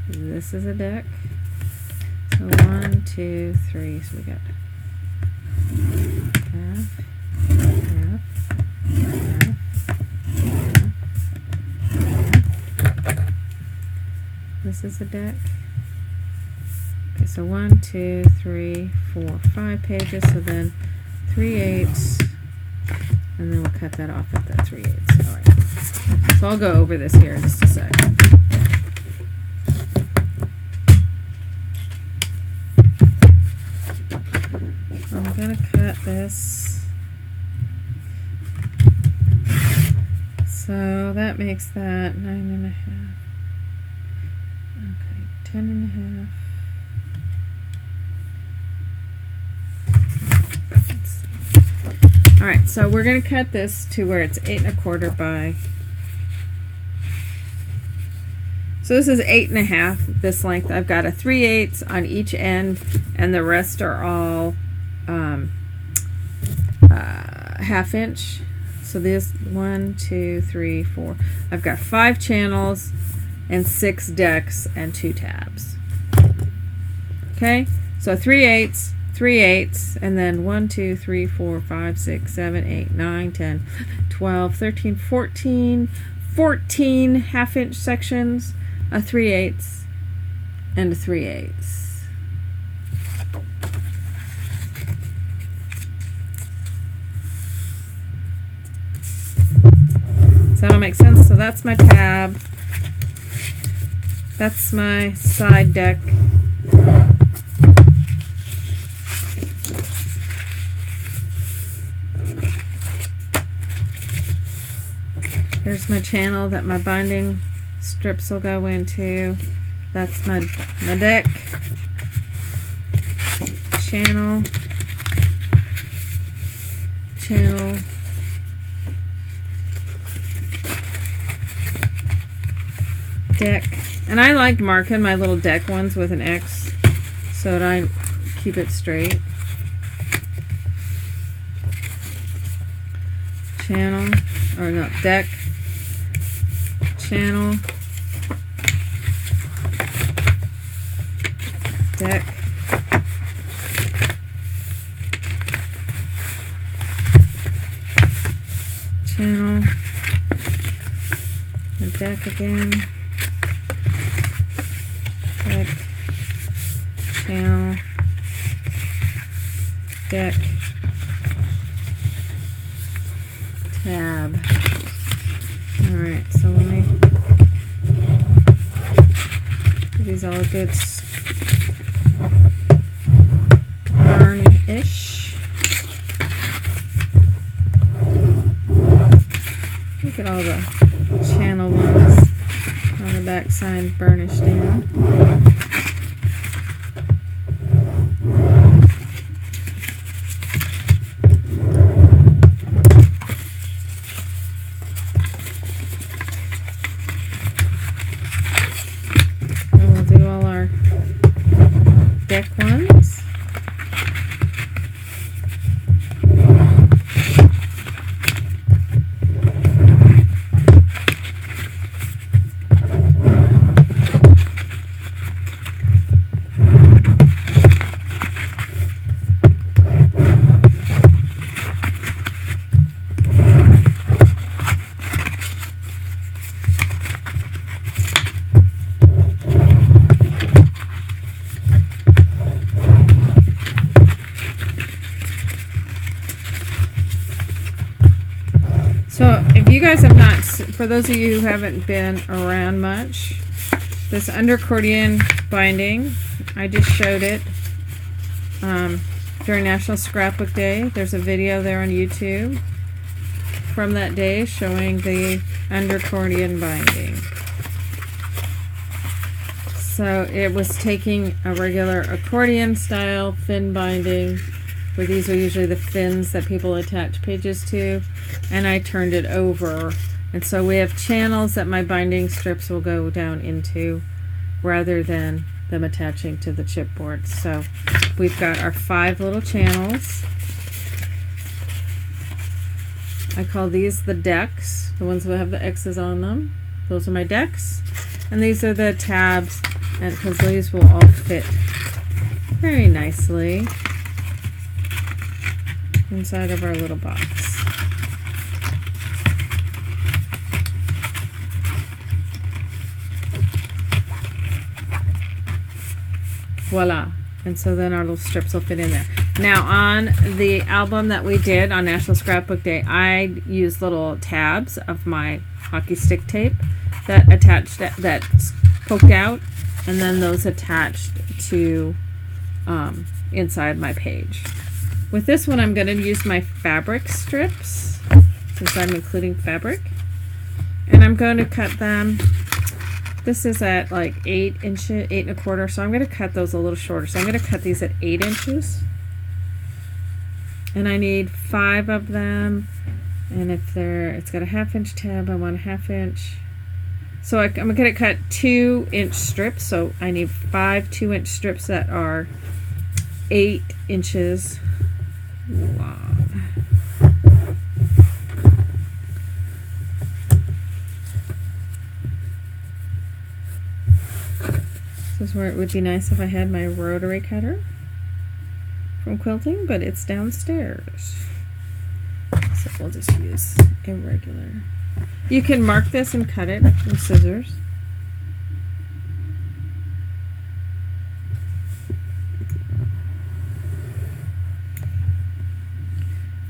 This is a deck. So 1, 2, 3. So we got half, half, half, half. This is a deck. Okay, so 1, 2, 3, 4, 5 pages. So then 3/8, and then we'll cut that off at that 3/8. All right. So I'll go over this here in just a sec. I'm gonna cut this. So that makes that 9.5. Okay, 10.5. All right, so we're gonna cut this to where it's 8.25 by. So this is 8.5. This length. I've got a 3/8 on each end, and the rest are all 1/2 inch. So this 1, 2, 3, 4. I've got 5 channels and 6 decks and 2 tabs. Okay, so 3/8, 3/8, and then 1, 2, 3, 4, 5, 6, 7, 8, 9, 10, 12, 13, 14, 14 1/2 inch sections, a 3/8, and a 3/8. Does that all make sense? So that's my tab. That's my side deck. Here's my channel that my binding strips will go into. That's my deck. Channel. Channel. Deck. And I like marking my little deck ones with an X so that I keep it straight. Channel, or no, deck, channel, deck, channel, the deck again, deck, channel, deck, tab. Alright, so let me give these all a good burn-ish. Look at all the channel ones on the back side burnished down. Deck ones. So if you guys have not, for those of you who haven't been around much, this under accordion binding I just showed it during National Scrapbook Day. There's a video there on YouTube from that day showing the undercordion binding. So it was taking a regular accordion style fin binding, where these are usually the fins that people attach pages to, and I turned it over. And so we have channels that my binding strips will go down into rather than them attaching to the chipboard. So we've got our 5 little channels. I call these the decks, the ones that have the X's on them. Those are my decks. And these are the tabs, and because these will all fit very nicely inside of our little box. Voila. And so then our little strips will fit in there. Now on the album that we did on National Scrapbook Day, I used little tabs of my hockey stick tape that attached, that poked out, and then those attached to inside my page. With this one, I'm going to use my fabric strips, since I'm including fabric, and I'm going to cut them. This is at like 8 inches, 8 1/4, so I'm going to cut those a little shorter. So I'm going to cut these at 8 inches. And I need 5 of them. And if they're, it's got a 1/2 inch tab, I want a 1/2 inch. So I'm going to cut 2-inch strips. So I need 5 2-inch strips that are 8 inches long. This is where it would be nice if I had my rotary cutter from quilting, but it's downstairs. So we'll just use a regular. You can mark this and cut it with scissors.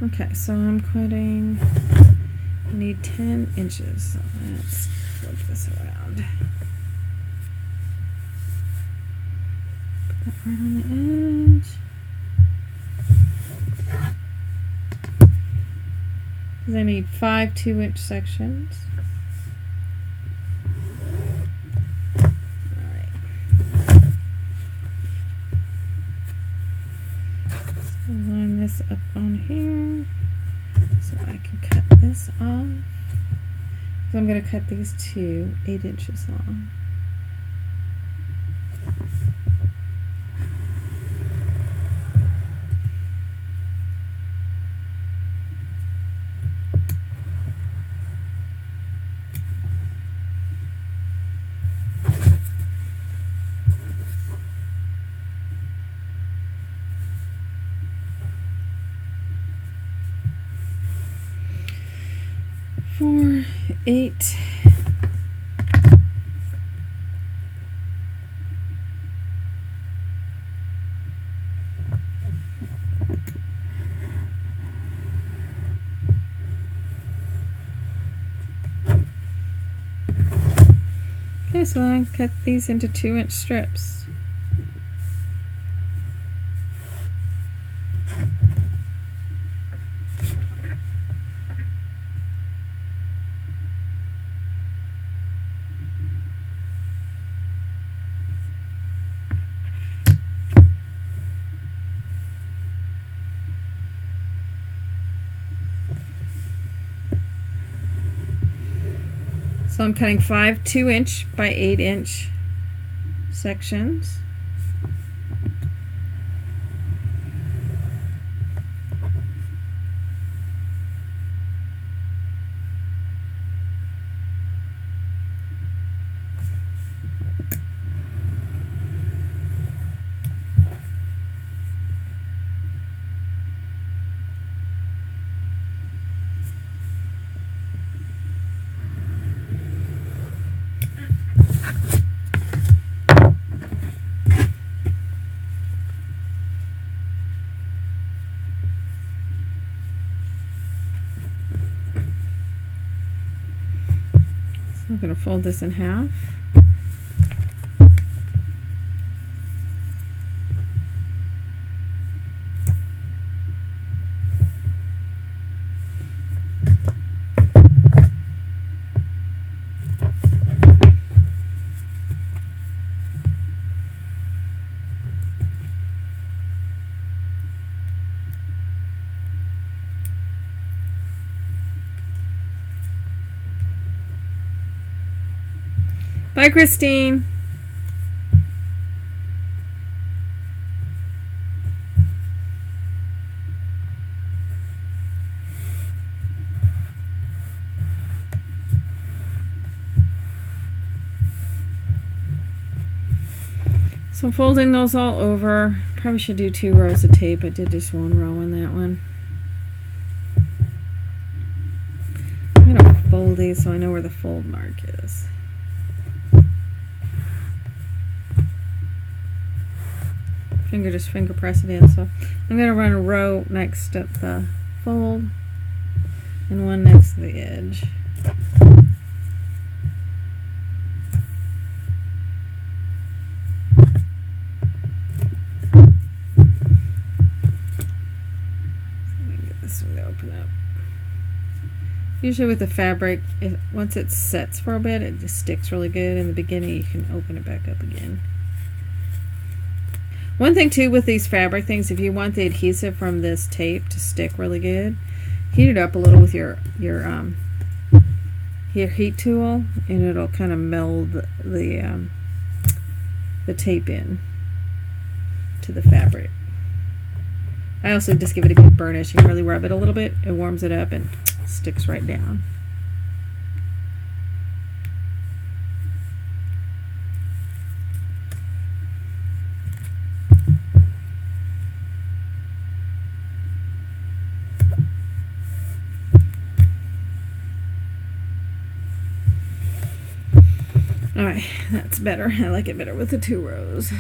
Okay, so I'm cutting, I need 10 inches. So let's flip this around. Put that right on the edge. Because I need 5 2-inch sections. Line this up on here so I can cut this off. So I'm going to cut these two 8 inches long. Four, 8. Okay, so I cut these into 2-inch strips. So I'm cutting 5 2-inch by 8-inch sections. I'm going to fold this in half. Bye, Christine. So I'm folding those all over. Probably should do 2 rows of tape. I did just 1 row on that one. I'm going to fold these so I know where the fold mark is. Just finger press it in. So I'm going to run a row next to the fold and one next to the edge. Usually with the fabric, once it sets for a bit, it just sticks really good. In the beginning, you can open it back up again. One thing too with these fabric things, if you want the adhesive from this tape to stick really good, heat it up a little with your heat tool, and it'll kind of meld the tape in to the fabric. I also just give it a good burnish. You can really rub it a little bit. It warms it up and sticks right down. Alright, that's better. I like it better with the 2 rows.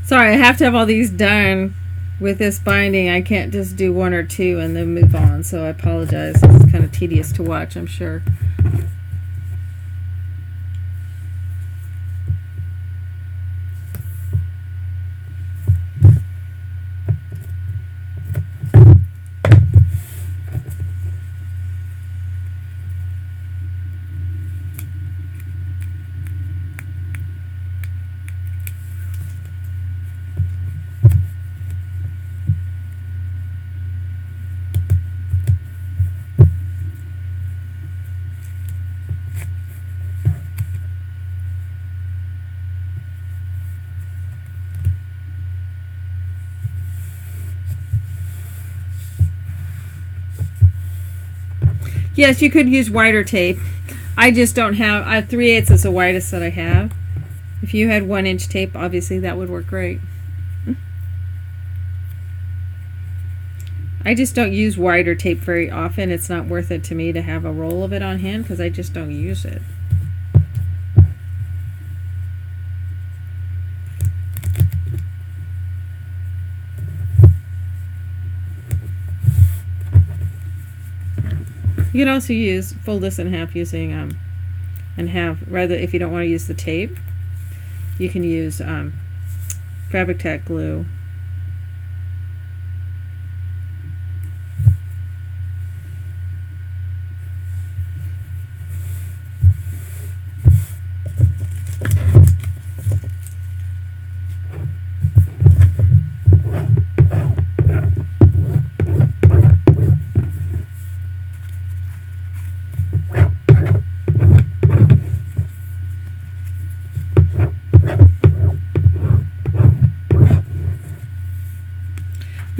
Sorry, I have to have all these done with this binding. I can't just do 1 or 2 and then move on, so I apologize. It's kind of tedious to watch, I'm sure. Yes, you could use wider tape. I just don't have, I have 3/8 is the widest that I have. If you had 1-inch tape, obviously that would work great. I just don't use wider tape very often. It's not worth it to me to have a roll of it on hand because I just don't use it. You can also fold this in half using and have, rather, if you don't want to use the tape, you can use fabric tack glue.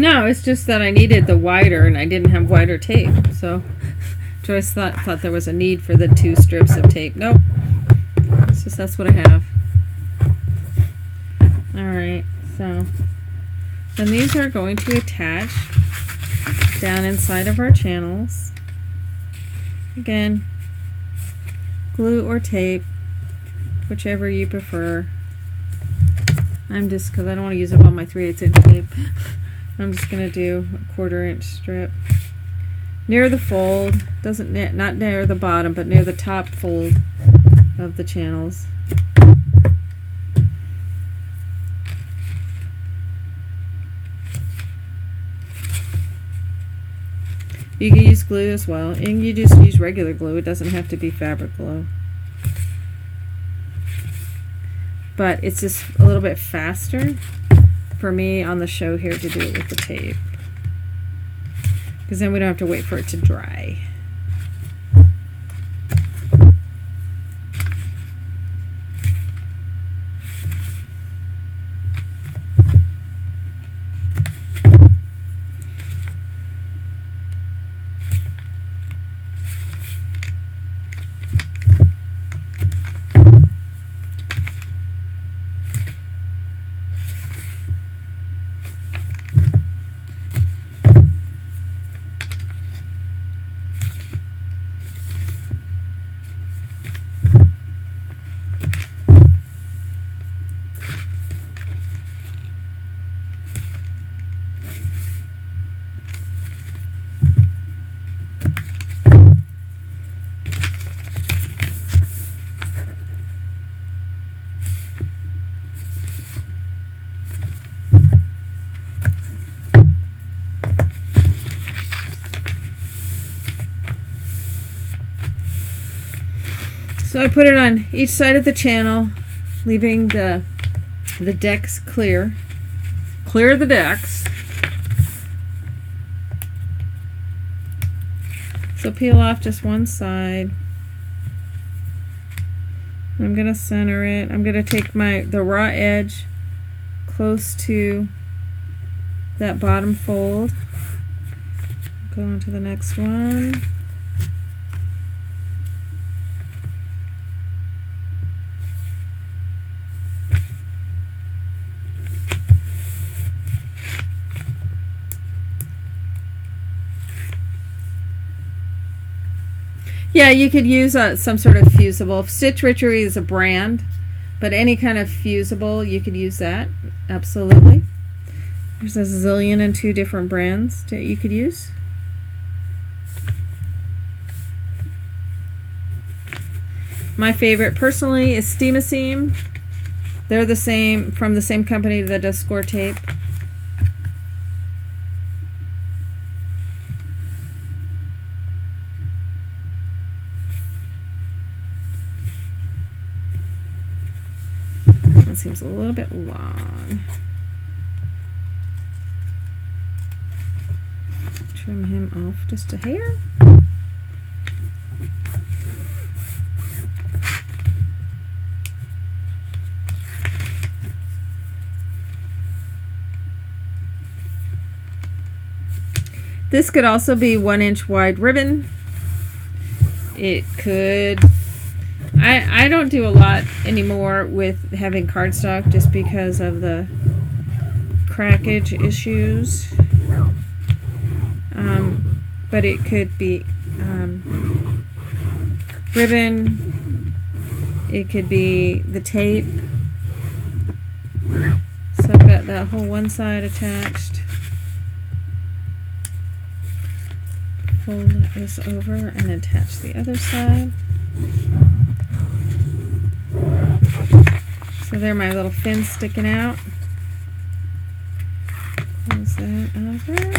No, it's just that I needed the wider and I didn't have wider tape. So Joyce thought there was a need for the 2 strips of tape. Nope. It's just that's what I have. Alright, so then these are going to attach down inside of our channels. Again, glue or tape, whichever you prefer. I'm just, because I don't want to use up all my 3/8 inch tape, I'm just going to do a 1/4 inch strip near the fold, not near the bottom, but near the top fold of the channels. You can use glue as well, and you just use regular glue. It doesn't have to be fabric glue. But it's just a little bit faster for me on the show here to do it with the tape, because then we don't have to wait for it to dry. So I put it on each side of the channel, leaving the decks clear. Clear the decks. So peel off just one side. I'm going to center it. I'm going to take the raw edge close to that bottom fold. Go on to the next one. Yeah, you could use some sort of fusible. Stitch Witchery is a brand, but any kind of fusible, you could use that. Absolutely. There's a zillion and 2 different brands that you could use. My favorite personally is Steam-A-Seam. They're the same, from the same company that does score tape. That seems a little bit long. Trim him off just a hair. This could also be 1-inch wide ribbon. It could, I don't do a lot anymore with having cardstock just because of the crackage issues. But it could be ribbon. It could be the tape. So I've got that whole one side attached. fold this over and attach the other side. So there are my little fins sticking out. Close that over.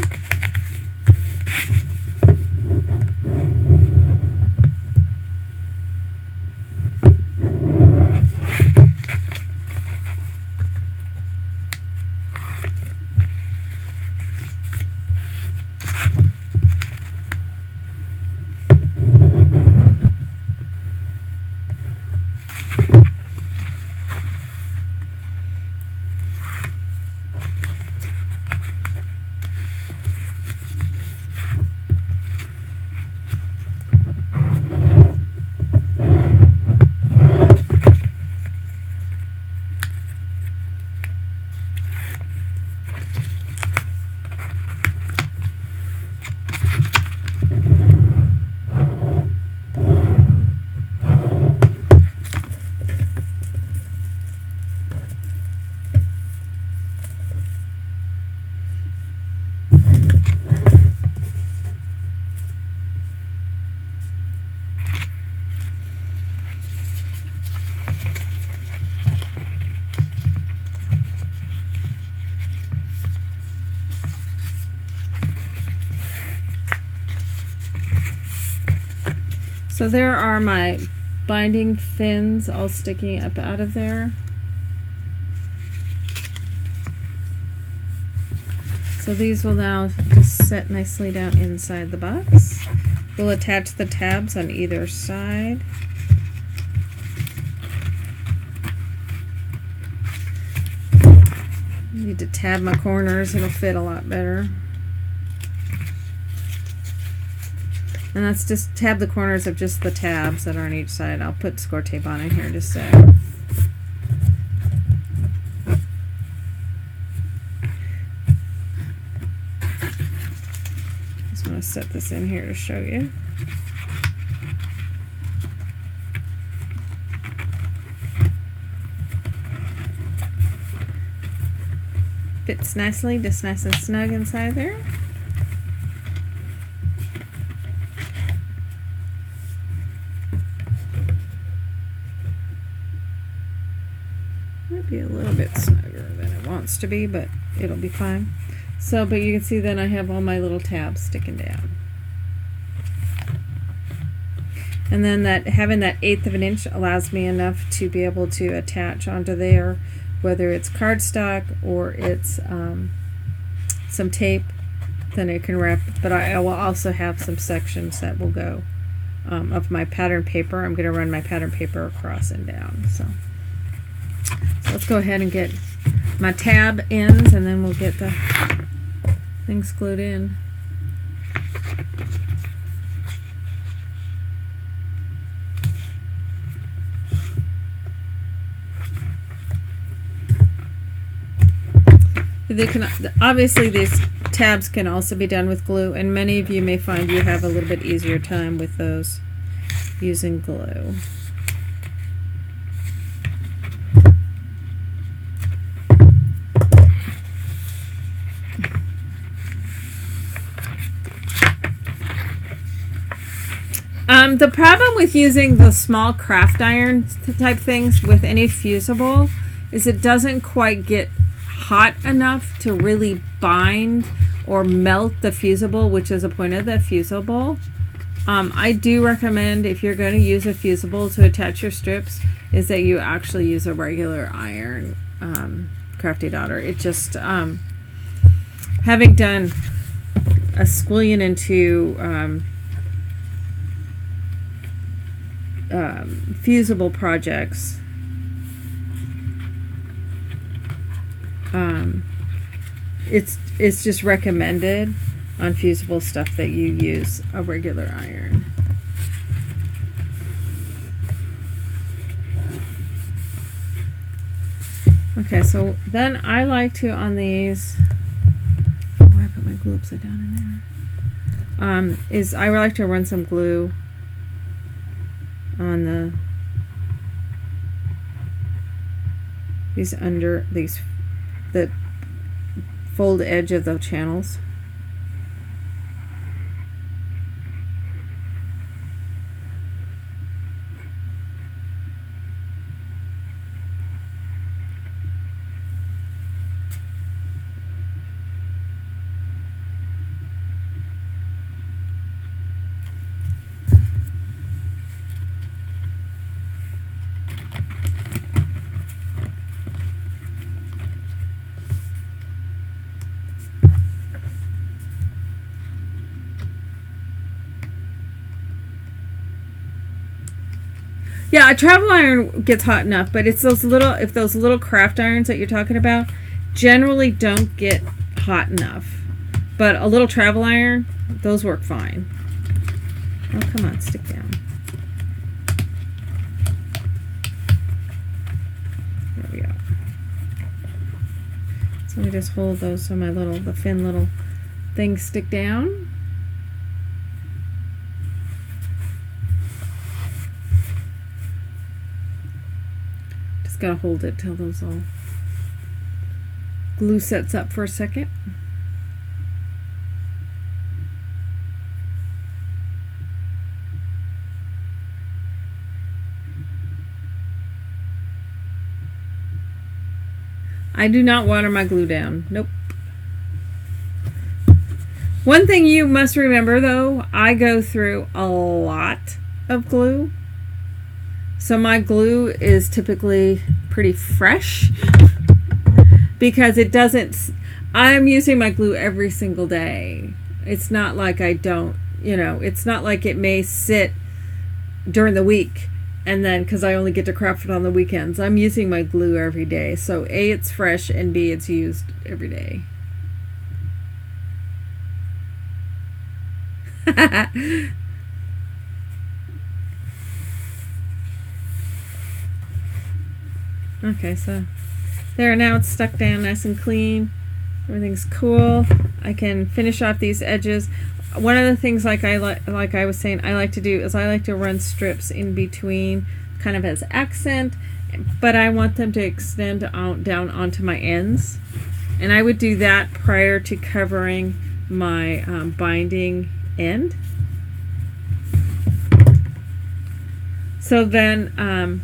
So there are my binding fins all sticking up out of there. So these will now just set nicely down inside the box. We'll attach the tabs on either side. Need to tab my corners, it'll fit a lot better. And that's just tab the corners of just the tabs that are on each side. I'll put score tape on in here just so. Just want to set this in here to show you. Fits nicely, just nice and snug inside there. Might be a little bit snugger than it wants to be, but it'll be fine. So, but you can see then I have all my little tabs sticking down. And then that having that 1/8 of an inch allows me enough to be able to attach onto there, whether it's cardstock or it's some tape, then it can wrap. But I will also have some sections that will go of my pattern paper. I'm going to run my pattern paper across and down. So let's go ahead and get my tab ends, and then we'll get the things glued in. They can, obviously these tabs can also be done with glue, and many of you may find you have a little bit easier time with those using glue. The problem with using the small craft iron type things with any fusible is it doesn't quite get hot enough to really bind or melt the fusible, which is the point of the fusible. I do recommend, if you're going to use a fusible to attach your strips, is that you actually use a regular iron, Crafty Daughter. It just, having done a squillion into fusible projects, it's just recommended on fusible stuff that you use a regular iron. Okay, so then I like to, on these, I put my glue upside down in there, is I like to run some glue on the fold edge of the channels. Yeah, a travel iron gets hot enough, but it's those little craft irons that you're talking about generally don't get hot enough. But a little travel iron, those work fine. Oh, come on, stick down. There we go. So let me just hold those so the thin little things stick down. Just gotta hold it till those all glue sets up for a second. I do not water my glue down. Nope. One thing you must remember though, I go through a lot of glue. So my glue is typically pretty fresh because it doesn't, I'm using my glue every single day. It's not like I don't, it's not like it may sit during the week and then because I only get to craft it on the weekends. I'm using my glue every day. So A, it's fresh, and B, it's used every day. Okay, so there, now it's stuck down nice and clean. Everything's cool. I can finish off these edges. One of the things like I was saying I like to do is I like to run strips in between kind of as accent, but I want them to extend out down onto my ends, and I would do that prior to covering my binding end. So then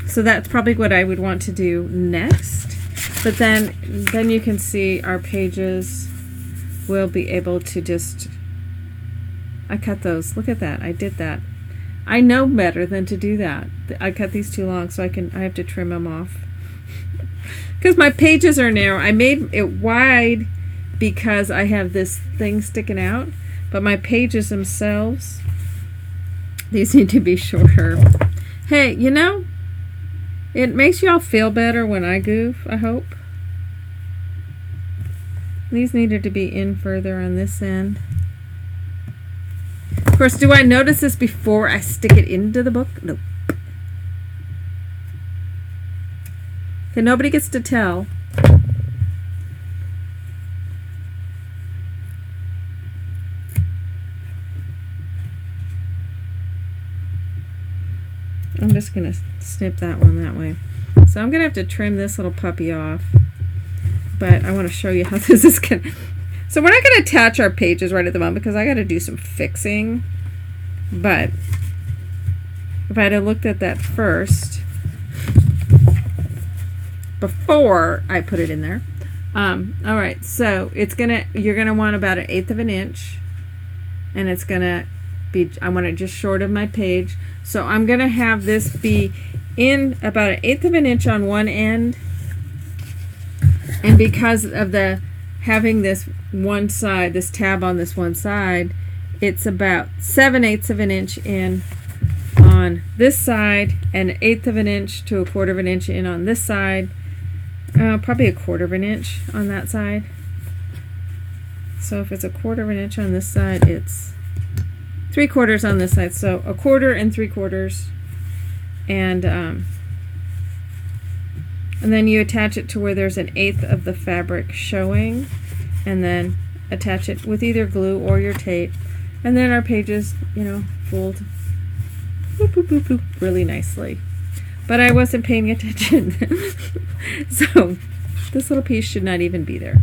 so that's probably what I would want to do next, but then you can see our pages will be able to just, I cut those, look at that, I did that. I know better than to do that. I cut these too long, so I have to trim them off because my pages are narrow. I made it wide because I have this thing sticking out, but my pages themselves, these need to be shorter. Hey, it makes y'all feel better when I goof, I hope. These needed to be in further on this end. Of course, do I notice this before I stick it into the book? Nope. Okay, nobody gets to tell. I'm just going to snip that one that way. So I'm going to have to trim this little puppy off. But I want to show you how this is going to... So we're not going to attach our pages right at the moment because I got to do some fixing. But if I had looked at that first before I put it in there. All right, so you're gonna want about 1/8 of an inch, and it's gonna be, I want it just short of my page. So I'm gonna have this be in about 1/8 of an inch on one end, and because of the having this one side, this tab on this one side, it's about 7/8 of an inch in on this side, and 1/8 of an inch to 1/4 of an inch in on this side. Probably 1/4 of an inch on that side. So if it's 1/4 of an inch on this side, it's 3/4 on this side. So 1/4 and 3/4, and then you attach it to where there's 1/8 of the fabric showing, and then attach it with either glue or your tape, and then our pages, fold boop, boop, boop, boop, really nicely. But I wasn't paying attention. So this little piece should not even be there.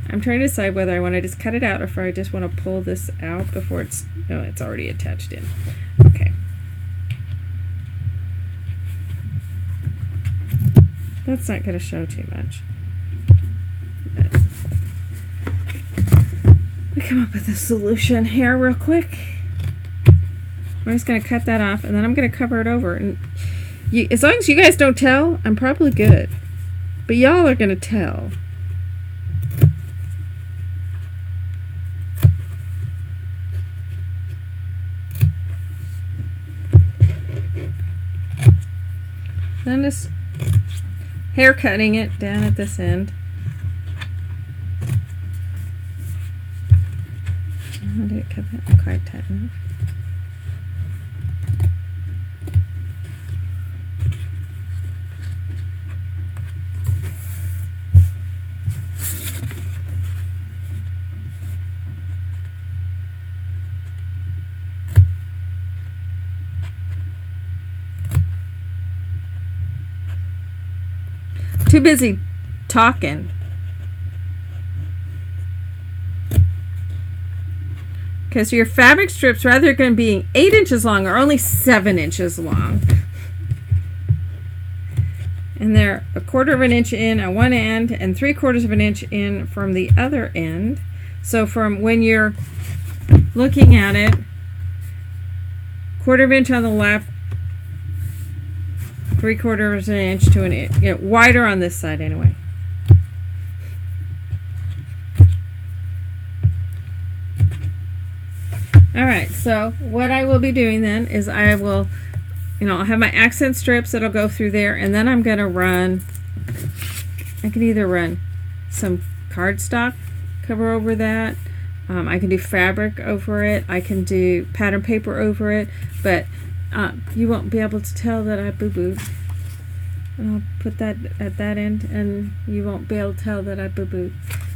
I'm trying to decide whether I want to just cut it out or if I just want to pull this out before it's already attached in. Okay. That's not going to show too much. Let me come up with a solution here real quick. I'm just going to cut that off, and then I'm going to cover it over. And as long as you guys don't tell, I'm probably good. But y'all are going to tell. Then just hair cutting it down at this end. How did it cut that? Not quite tight enough. Too busy talking. Because your fabric strips, rather than being 8 inches long, are only 7 inches long. And they're 1/4 of an inch in at one end and 3/4 of an inch in from the other end. So from when you're looking at it, 1/4 inch on the left, 3/4 inch to an inch. You know, wider on this side anyway. Alright, so what I will be doing then is I will, I'll have my accent strips that'll go through there, and then I'm going to run, I can either run some cardstock cover over that, I can do fabric over it, I can do pattern paper over it, but you won't be able to tell that I boo-booed. And I'll put that at that end, and you won't be able to tell that I boo-booed.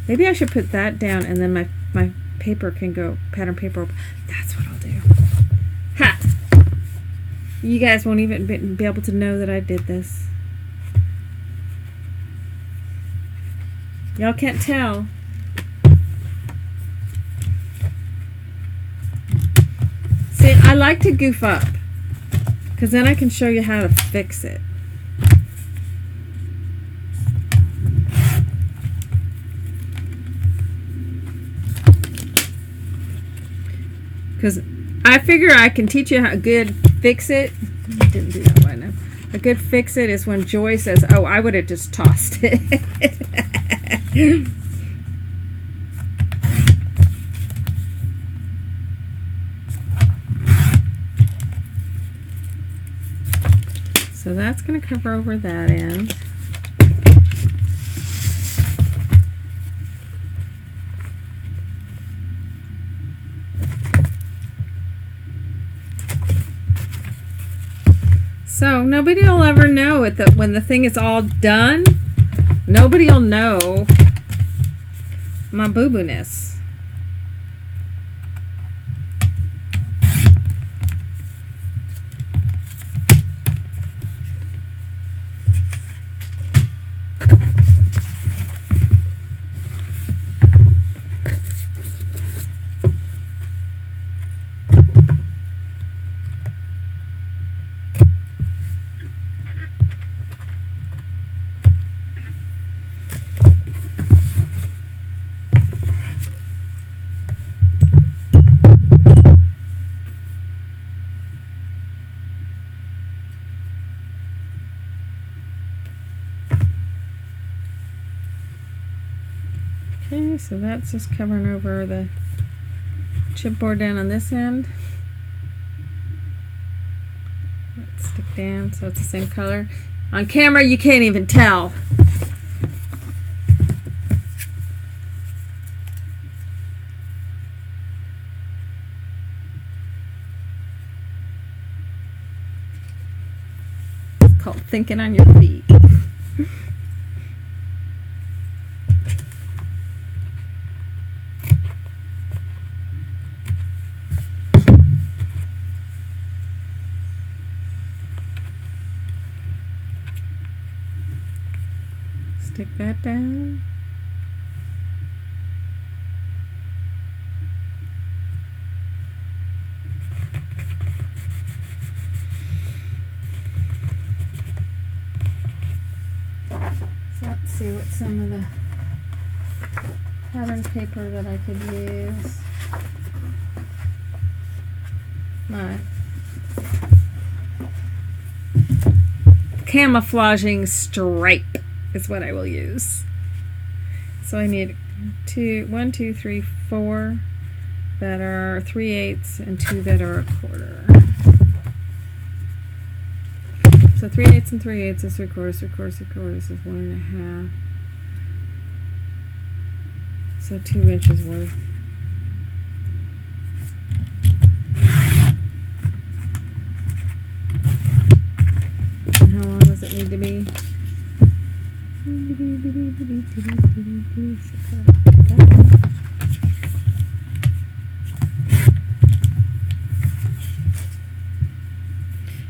Maybe I should put that down, and then my paper can go pattern paper. That's what I'll do. Ha! You guys won't even be able to know that I did this. Y'all can't tell. See, I like to goof up, because then I can show you how to fix it. Because I figure I can teach you how a good fix it. I didn't do that right now. A good fix it is when Joy says, oh, I would have just tossed it. So that's going to cover over that end. So nobody will ever know it, that when the thing is all done, nobody will know my boo-boo-ness. Okay, so that's just covering over the chipboard down on this end. Let's stick down so it's the same color. On camera, you can't even tell. It's called thinking on your feet. Stick that down. So let's see what some of the pattern paper that I could use. My camouflaging stripe is what I will use. So I need 1, 2, 3, 4 that are 3/8 and 2 that are 1/4. So 3/8 and 3/8 is 3/4, 3/4, 3/4 is 1.5. So 2 inches worth. And how long does it need to be?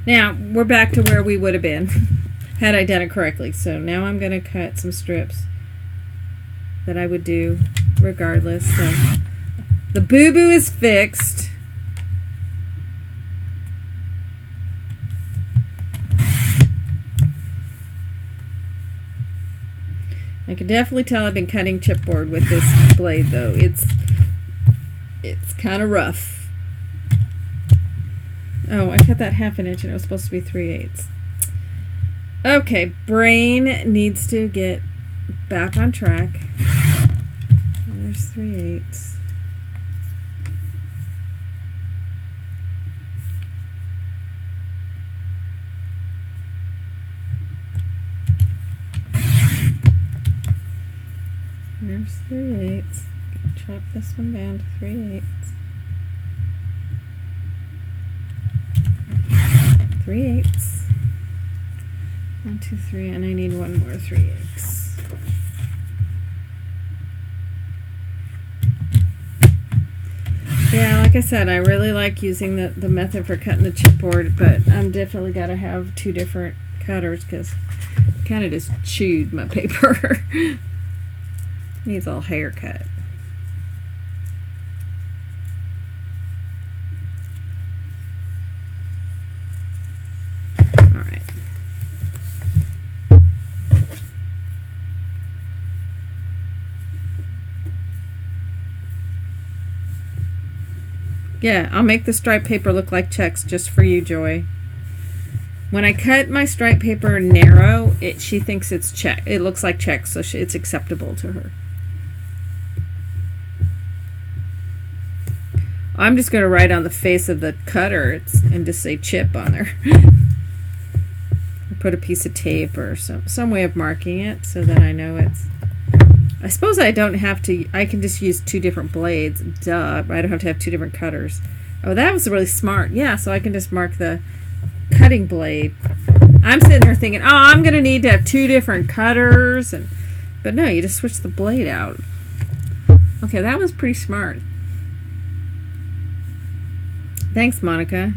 Now, we're back to where we would have been had I done it correctly. So now I'm going to cut some strips that I would do regardless. So the boo-boo is fixed. I can definitely tell I've been cutting chipboard with this blade, though. It's kind of rough. Oh, I cut that 1/2 inch and it was supposed to be 3/8. Okay, brain needs to get back on track. There's 3/8. There's 3/8. Chop this one down to 3/8. 3/8. 1, 2, 3, and I need one more 3/8. Yeah, like I said, I really like using the method for cutting the chipboard, but I'm definitely got to have 2 different cutters because I kind of just chewed my paper. Needs all haircut. Yeah, I'll make the striped paper look like checks just for you, Joy. When I cut my striped paper narrow, she thinks it's check. It looks like checks, so it's acceptable to her. I'm just going to write on the face of the cutter and just say chip on there. Put a piece of tape or some way of marking it so that I know it's... I suppose I don't have to, I can just use 2 different blades. Duh, I don't have to have 2 different cutters. Oh, that was really smart. Yeah, so I can just mark the cutting blade. I'm sitting there thinking, oh, I'm going to need to have 2 different cutters. But no, you just switch the blade out. Okay, that was pretty smart. Thanks, Monica.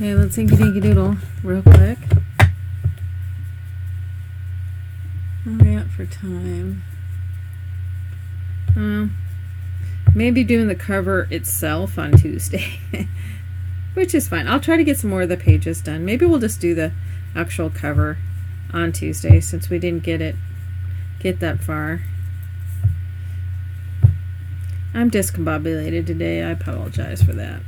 Okay, let's inky dinky doodle real quick. What are we at for time? Maybe doing the cover itself on Tuesday, which is fine. I'll try to get some more of the pages done. Maybe we'll just do the actual cover on Tuesday since we didn't get that far. I'm discombobulated today. I apologize for that.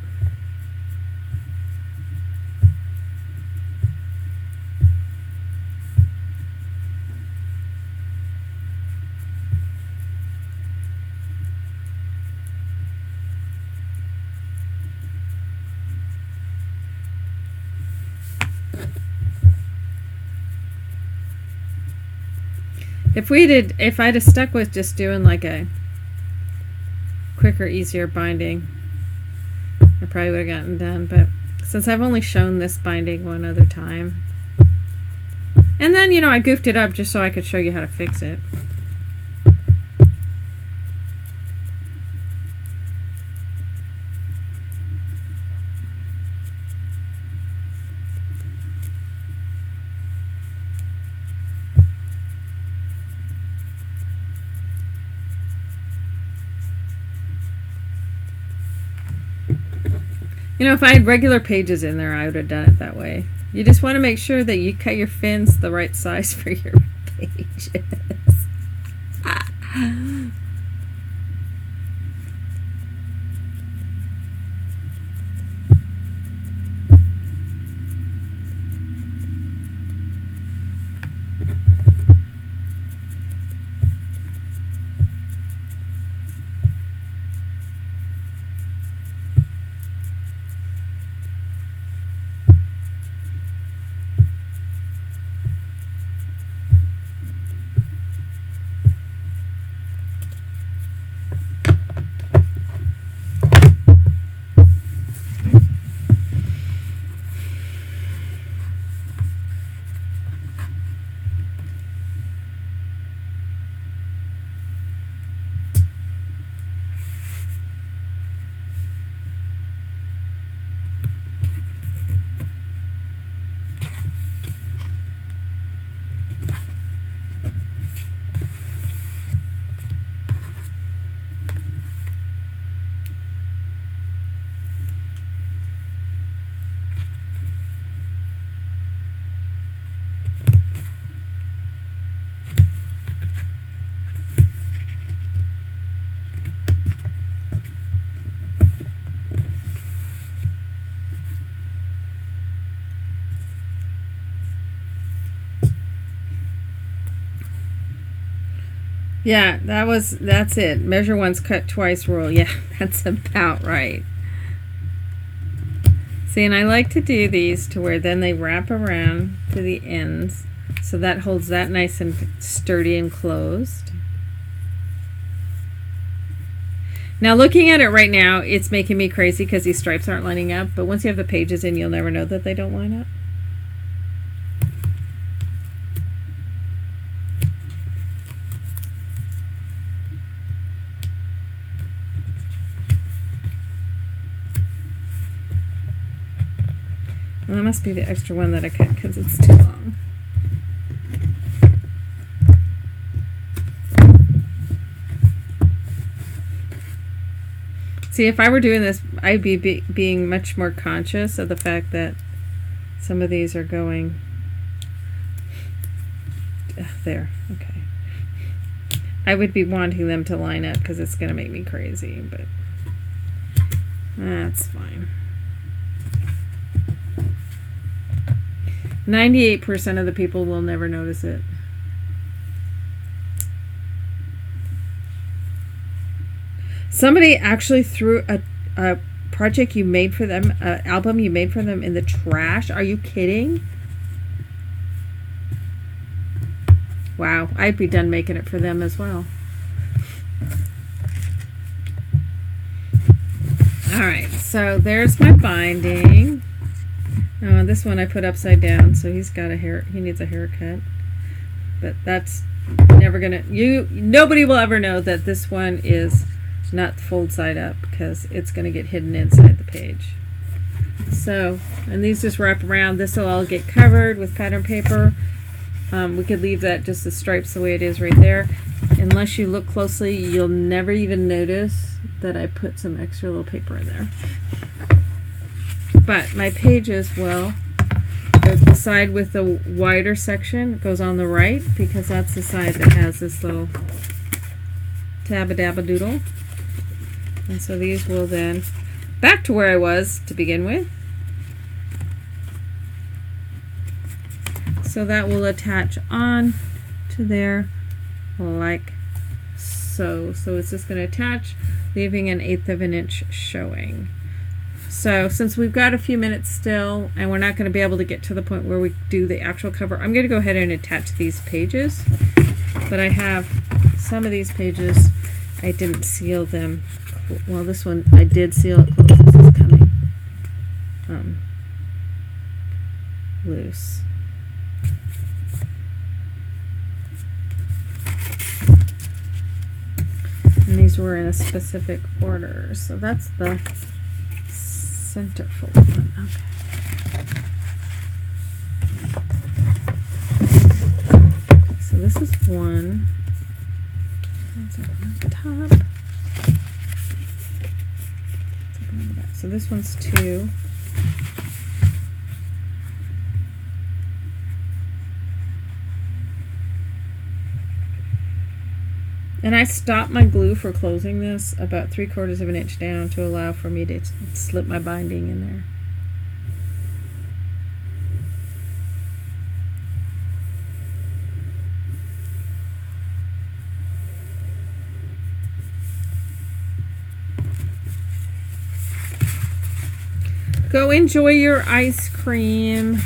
If I'd have stuck with just doing like a quicker, easier binding, I probably would have gotten done. But since I've only shown this binding one other time, and then, I goofed it up just so I could show you how to fix it. If I had regular pages in there, I would have done it that way. You just want to make sure that you cut your fins the right size for your pages. Yeah, that's it. Measure once, cut twice rule. Yeah, that's about right. See, and I like to do these to where then they wrap around to the ends. So that holds that nice and sturdy and closed. Now looking at it right now, it's making me crazy because these stripes aren't lining up. But once you have the pages in, you'll never know that they don't line up. Well, that must be the extra one that I cut because it's too long. See, if I were doing this, I'd be being much more conscious of the fact that some of these are going there. Okay. I would be wanting them to line up because it's going to make me crazy, but that's fine. 98% of the people will never notice it. Somebody actually threw a project you made for them, an album you made for them in the trash. Are you kidding? Wow, I'd be done making it for them as well. Alright, so there's my binding. Oh, this one I put upside down, so he needs a haircut. But that's never gonna, nobody will ever know that this one is not fold side up because it's gonna get hidden inside the page. So, and these just wrap around. This will all get covered with pattern paper. We could leave that just the stripes the way it is right there. Unless you look closely, you'll never even notice that I put some extra little paper in there. But my pages will, the side with the wider section goes on the right because that's the side that has this little tabba-dabba-doodle. And so these will then, back to where I was to begin with. So that will attach on to there like so. So it's just going to attach, leaving 1/8 of an inch showing. So since we've got a few minutes still and we're not going to be able to get to the point where we do the actual cover, I'm going to go ahead and attach these pages. But I have some of these pages, I didn't seal them. Well, this one I did seal it close. This is coming loose. And these were in a specific order. So that's the centerfold one. Okay. So this is one. That's on the top. So this one's 2. And I stopped my glue for closing this about 3/4 of an inch down to allow for me to slip my binding in there. Go enjoy your ice cream,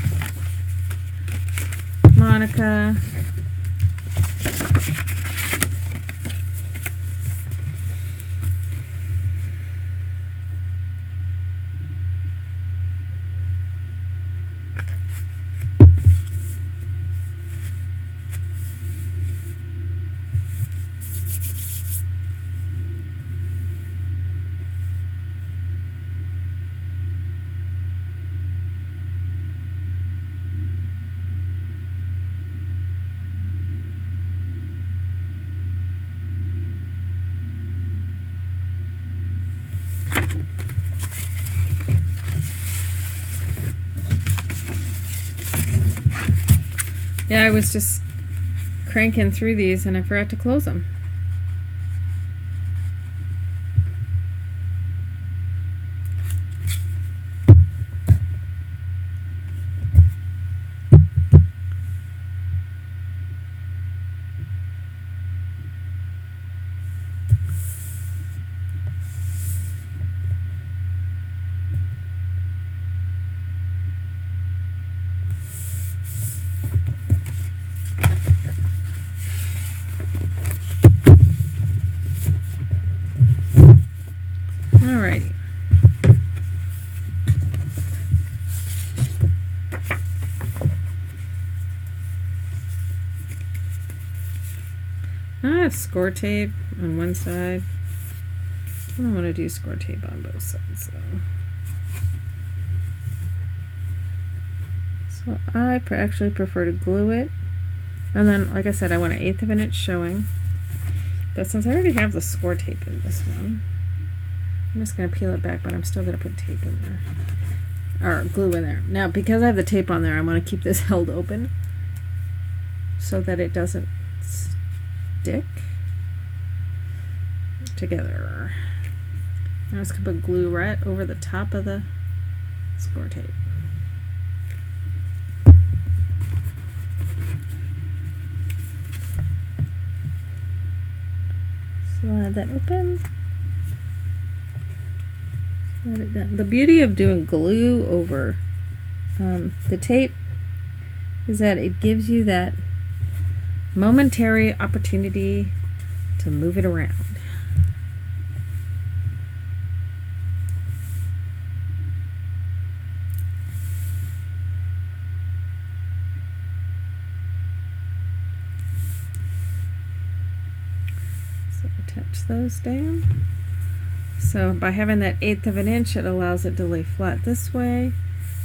Monica. Yeah, I was just cranking through these and I forgot to close them. Alrighty. I have score tape on one side. I don't want to do score tape on both sides, so I actually prefer to glue it. And then, like I said, I want 1/8 of an inch showing. But since I already have the score tape in this one, I'm just going to peel it back, but I'm still going to put tape in there. Or glue in there. Now, because I have the tape on there, I want to keep this held open so that it doesn't stick together. I'm just going to put glue right over the top of the score tape. Slide that open. Let it down. The beauty of doing glue over the tape is that it gives you that momentary opportunity to move it around. So attach those down. So by having that 1/8 of an inch, it allows it to lay flat this way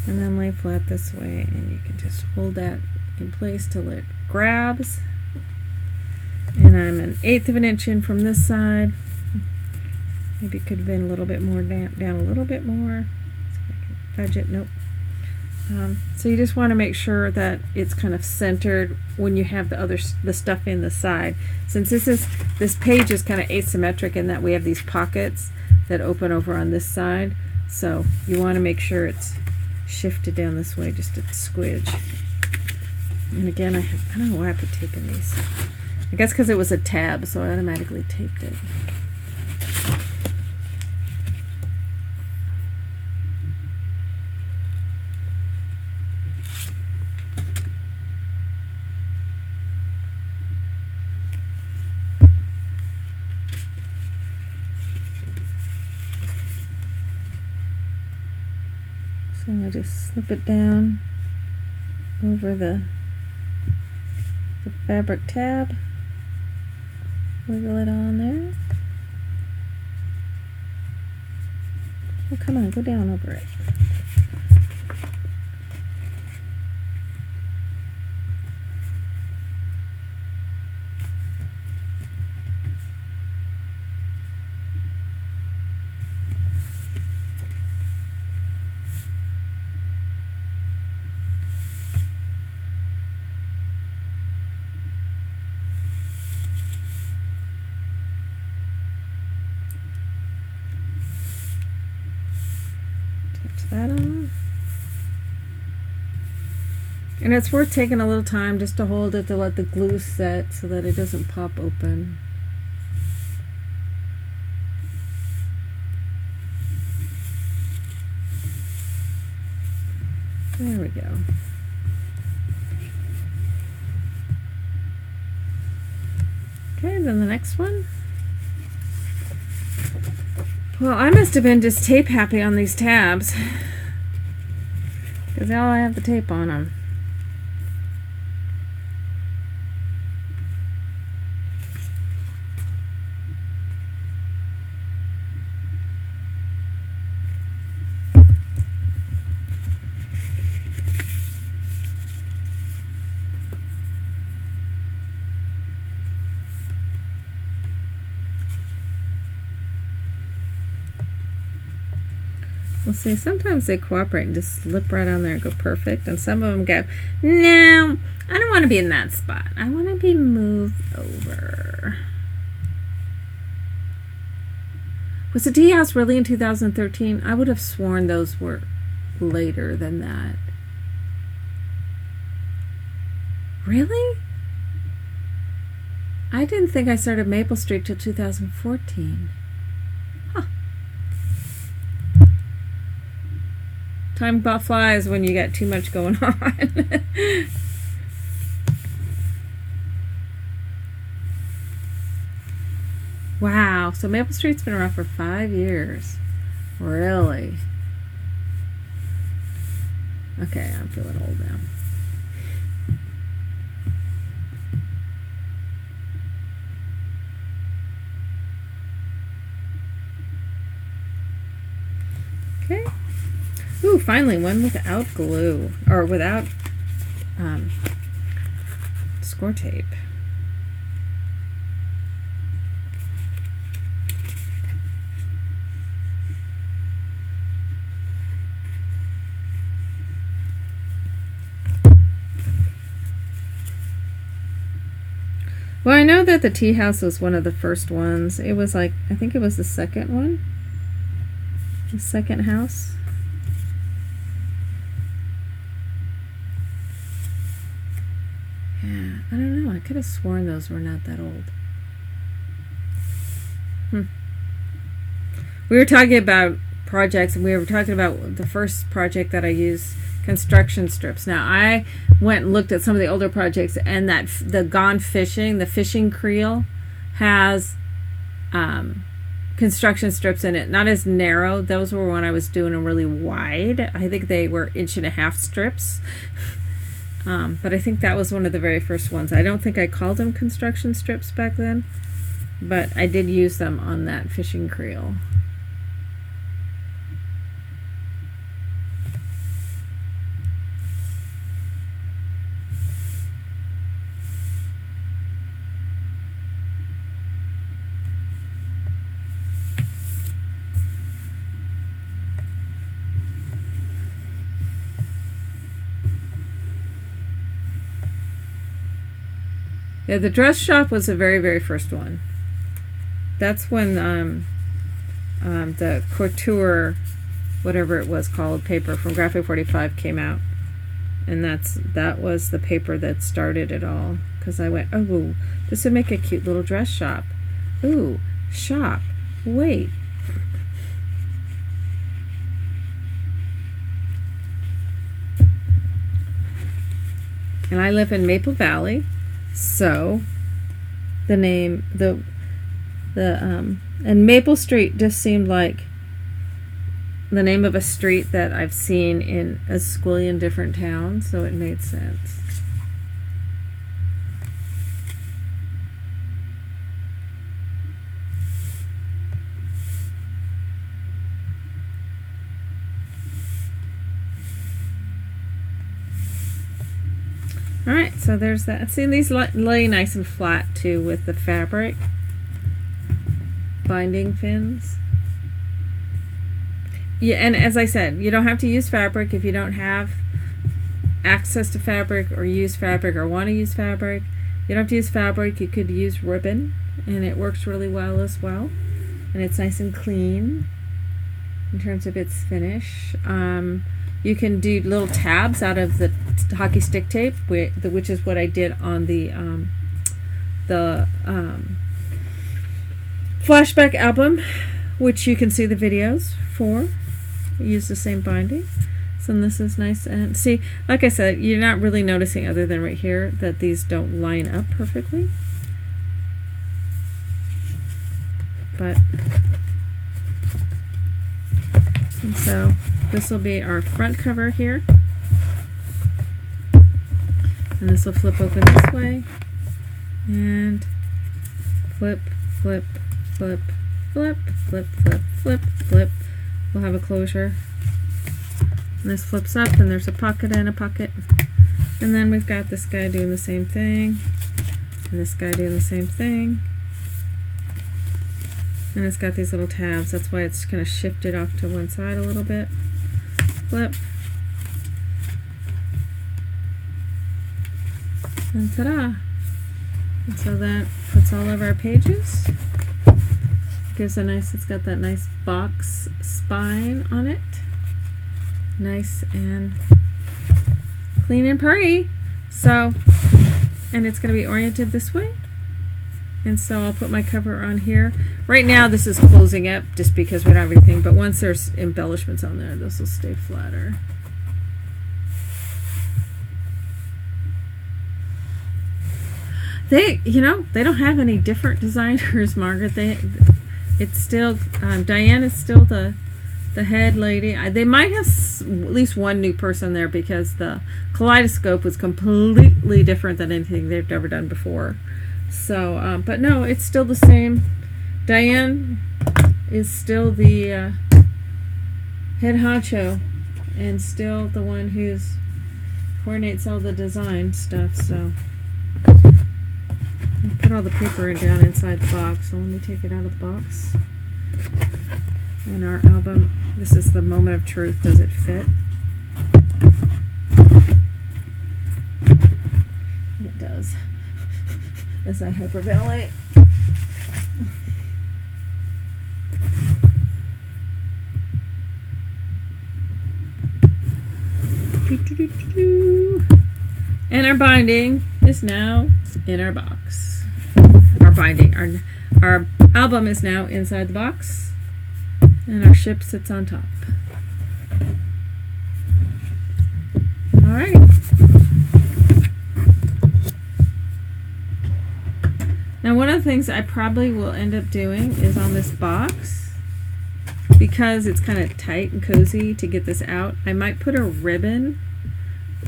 and then lay flat this way, and you can just hold that in place till it grabs. And I'm 1/8 of an inch in from this side. Maybe it could have been a little bit more down a little bit more. See if I can fudge it. Nope. So you just want to make sure that it's kind of centered when you have the stuff in the side. Since this page is kind of asymmetric in that we have these pockets that open over on this side, so you want to make sure it's shifted down this way just a squidge. And again, I don't know why I put tape in these. I guess because it was a tab, so I automatically taped it. So I just slip it down over the fabric tab, wiggle it on there. Oh, come on, go down over it. that on? And it's worth taking a little time just to hold it to let the glue set so that it doesn't pop open. There we go. Okay, then the next one. Well, I must have been just tape happy on these tabs, because now I have the tape on them. We'll see, sometimes they cooperate and just slip right on there and go perfect, and some of them go, no, I don't want to be in that spot. I want to be moved over. Was the tea house really in 2013? I would have sworn those were later than that. Really? I didn't think I started Maple Street till 2014. Huh. Time flies when you got too much going on. Wow, so Maple Street's been around for 5 years. Really? Okay, I'm feeling old now. Okay. Ooh, finally one without glue, or without score tape. Well, I know that the tea house was one of the first ones. It was like, I think it was the second one. The second house. Yeah, I don't know. I could have sworn those were not that old. We were talking about projects, and we were talking about the first project that I used, construction strips. Now, I went and looked at some of the older projects, and that the Gone Fishing, the fishing creel, has construction strips in it. Not as narrow. Those were when I was doing them really wide. I think they were 1.5 inch strips. But I think that was one of the very first ones. I don't think I called them construction strips back then, but I did use them on that fishing creel. Yeah, the dress shop was the very, very first one. That's when the couture, whatever it was called, paper from Graphic 45 came out, and that was the paper that started it all. Because I went, oh, this would make a cute little dress shop. Ooh, shop. Wait. And I live in Maple Valley. So the name and Maple Street just seemed like the name of a street that I've seen in a squillion different towns, so it made sense. Alright, so there's that. See, these lay nice and flat too with the fabric binding fins. Yeah, and as I said, you don't have to use fabric if you don't have access to fabric or use fabric or want to use fabric. You don't have to use fabric. You could use ribbon, and it works really well as well. And it's nice and clean. in terms of its finish. You can do little tabs out of the hockey stick tape, which is what I did on the flashback album, which you can see the videos for. I use the same binding. So this is nice, and see, like I said, you're not really noticing, other than right here, that these don't line up perfectly. But, and so this will be our front cover here, and this will flip open this way, and flip, flip, flip, flip, flip, flip, flip, flip. We'll have a closure, and this flips up, and there's a pocket and a pocket, and then we've got this guy doing the same thing, and this guy doing the same thing, and it's got these little tabs. That's why it's kind of shifted off to one side a little bit. Flip, and ta-da! And so that puts all of our pages. Gives a nice, it's got that nice box spine on it. Nice and clean and pretty. So, and it's going to be oriented this way. And so I'll put my cover on here. Right now this is closing up just because we don't have everything, but once there's embellishments on there, this will stay flatter. They, you know, they don't have any different designers, Margaret. It's still, Diane is still the head lady. They might have at least one new person there because the kaleidoscope was completely different than anything they've ever done before. So, but no, it's still the same. Diane is still the head honcho and still the one who's coordinates all the design stuff. So I put all the paper down inside the box, so let me take it out of the box. And our album, this is the moment of truth. Does it fit? It does. As I hyperventilate. And our binding is now in our box. Our binding, our album is now inside the box, and our ship sits on top. All right. Now, one of the things I probably will end up doing is on this box, because it's kind of tight and cozy to get this out, I might put a ribbon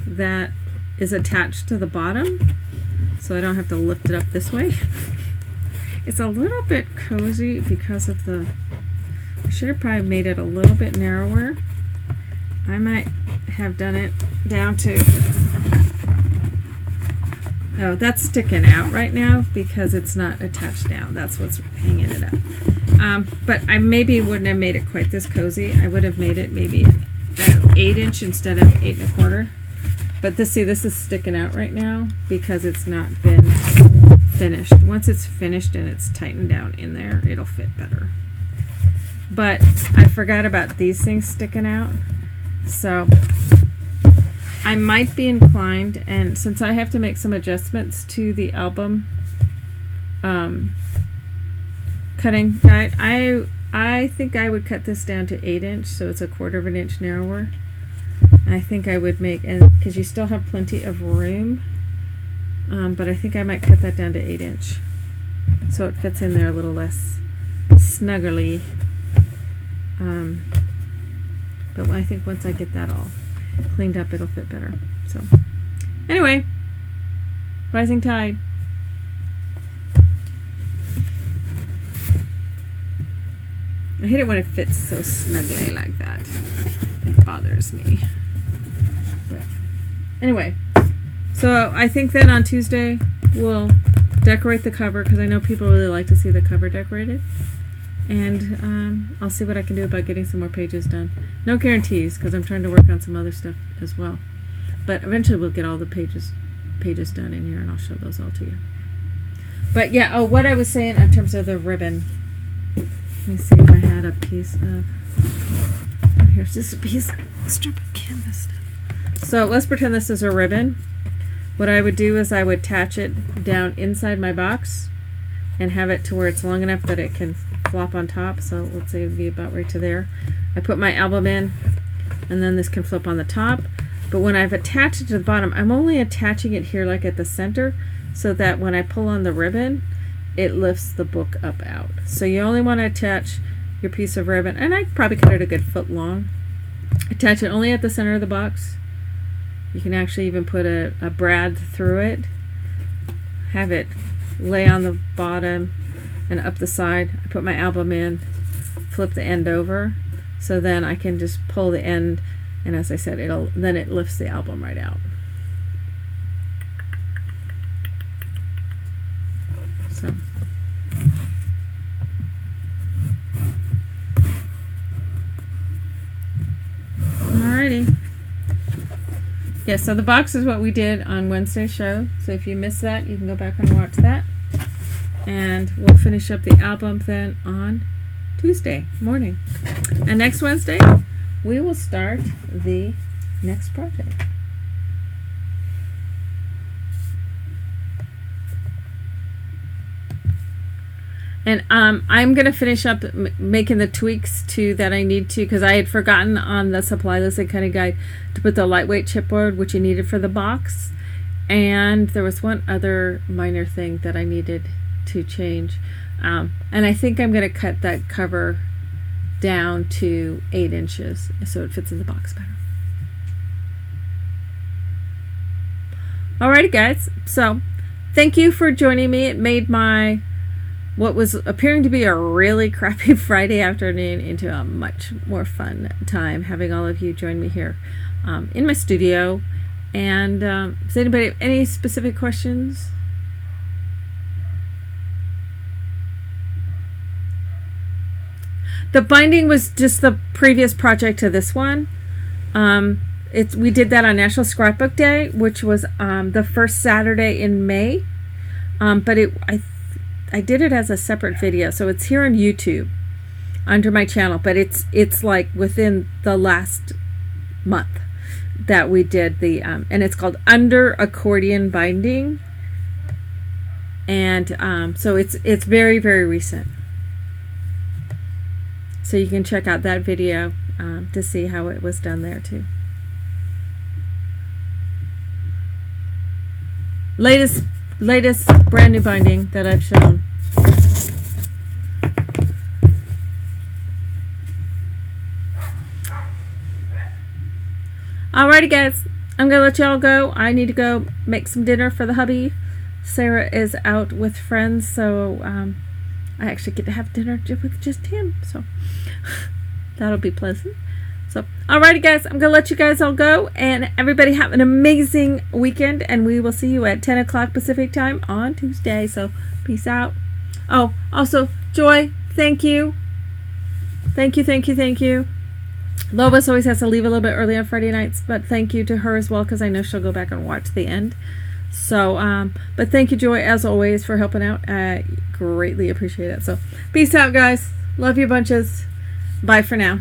that is attached to the bottom so I don't have to lift it up this way. It's a little bit cozy because of the, I should have probably made it a little bit narrower. I might have done it down to, oh, that's sticking out right now because it's not attached down. That's what's hanging it up. But I maybe wouldn't have made it quite this cozy. I would have made it maybe 8" instead of 8 1/4. But this, see, this is sticking out right now because it's not been finished. Once it's finished and it's tightened down in there, it'll fit better. But I forgot about these things sticking out. So I might be inclined, and since I have to make some adjustments to the album cutting guide, I think I would cut this down to 8" so it's 1/4 inch narrower. I think I would make, and because you still have plenty of room, but I think I might cut that down to 8" so it fits in there a little less snugly. But I think once I get that all cleaned up, it'll fit better. So anyway, rising tide. I hate it when it fits so snugly like that. It bothers me. But anyway, so I think then on Tuesday we'll decorate the cover, because I know people really like to see the cover decorated. And I'll see what I can do about getting some more pages done. No guarantees, because I'm trying to work on some other stuff as well. But eventually we'll get all the pages done in here, and I'll show those all to you. But yeah, oh, what I was saying in terms of the ribbon. Let me see if I had a piece of here's just a piece of strip of canvas. So let's pretend this is a ribbon. What I would do is I would attach it down inside my box and have it to where it's long enough that it can flop on top. So let's say it would be about right to there. I put my album in, and then this can flip on the top. But when I've attached it to the bottom, I'm only attaching it here like at the center, so that when I pull on the ribbon, it lifts the book up out. So you only want to attach your piece of ribbon, and I probably cut it a good foot long. Attach it only at the center of the box. You can actually even put a brad through it. Have it lay on the bottom and up the side. I put my album in, flip the end over, so then I can just pull the end, and as I said, then it lifts the album right out. So. Alrighty. Yeah, so the box is what we did on Wednesday's show. So if you missed that, you can go back and watch that. And we'll finish up the album then on Tuesday morning. And next Wednesday, we will start the next project. And I'm going to finish up making the tweaks to that I need to, because I had forgotten on the supply list and kind of guide to put the lightweight chipboard, which you needed for the box. And there was one other minor thing that I needed to change. And I think I'm going to cut that cover down to 8 inches so it fits in the box better. Alrighty, guys. So thank you for joining me. It made what was appearing to be a really crappy Friday afternoon into a much more fun time, having all of you join me here in my studio. And does anybody have any specific questions? The binding was just the previous project to this one. We did that on National Scrapbook Day, which was the first Saturday in May. But I did it as a separate video, so it's here on YouTube under my channel, but it's like within the last month that we did the and it's called Under Accordion Binding, and so it's very, very recent, so you can check out that video to see how it was done there too. Latest brand new binding that I've shown. Alrighty, guys, I'm gonna let y'all go. I need to go make some dinner for the hubby. Sarah is out with friends, so I actually get to have dinner with just him, so that'll be pleasant. So, alrighty, guys, I'm gonna let you guys all go, and everybody have an amazing weekend, and we will see you at 10 o'clock Pacific time on Tuesday. So, peace out. Oh, also, Joy, thank you. Thank you. Lois always has to leave a little bit early on Friday nights, but thank you to her as well, because I know she'll go back and watch the end. So, but thank you, Joy, as always, for helping out. I greatly appreciate it. So, peace out, guys. Love you bunches. Bye for now.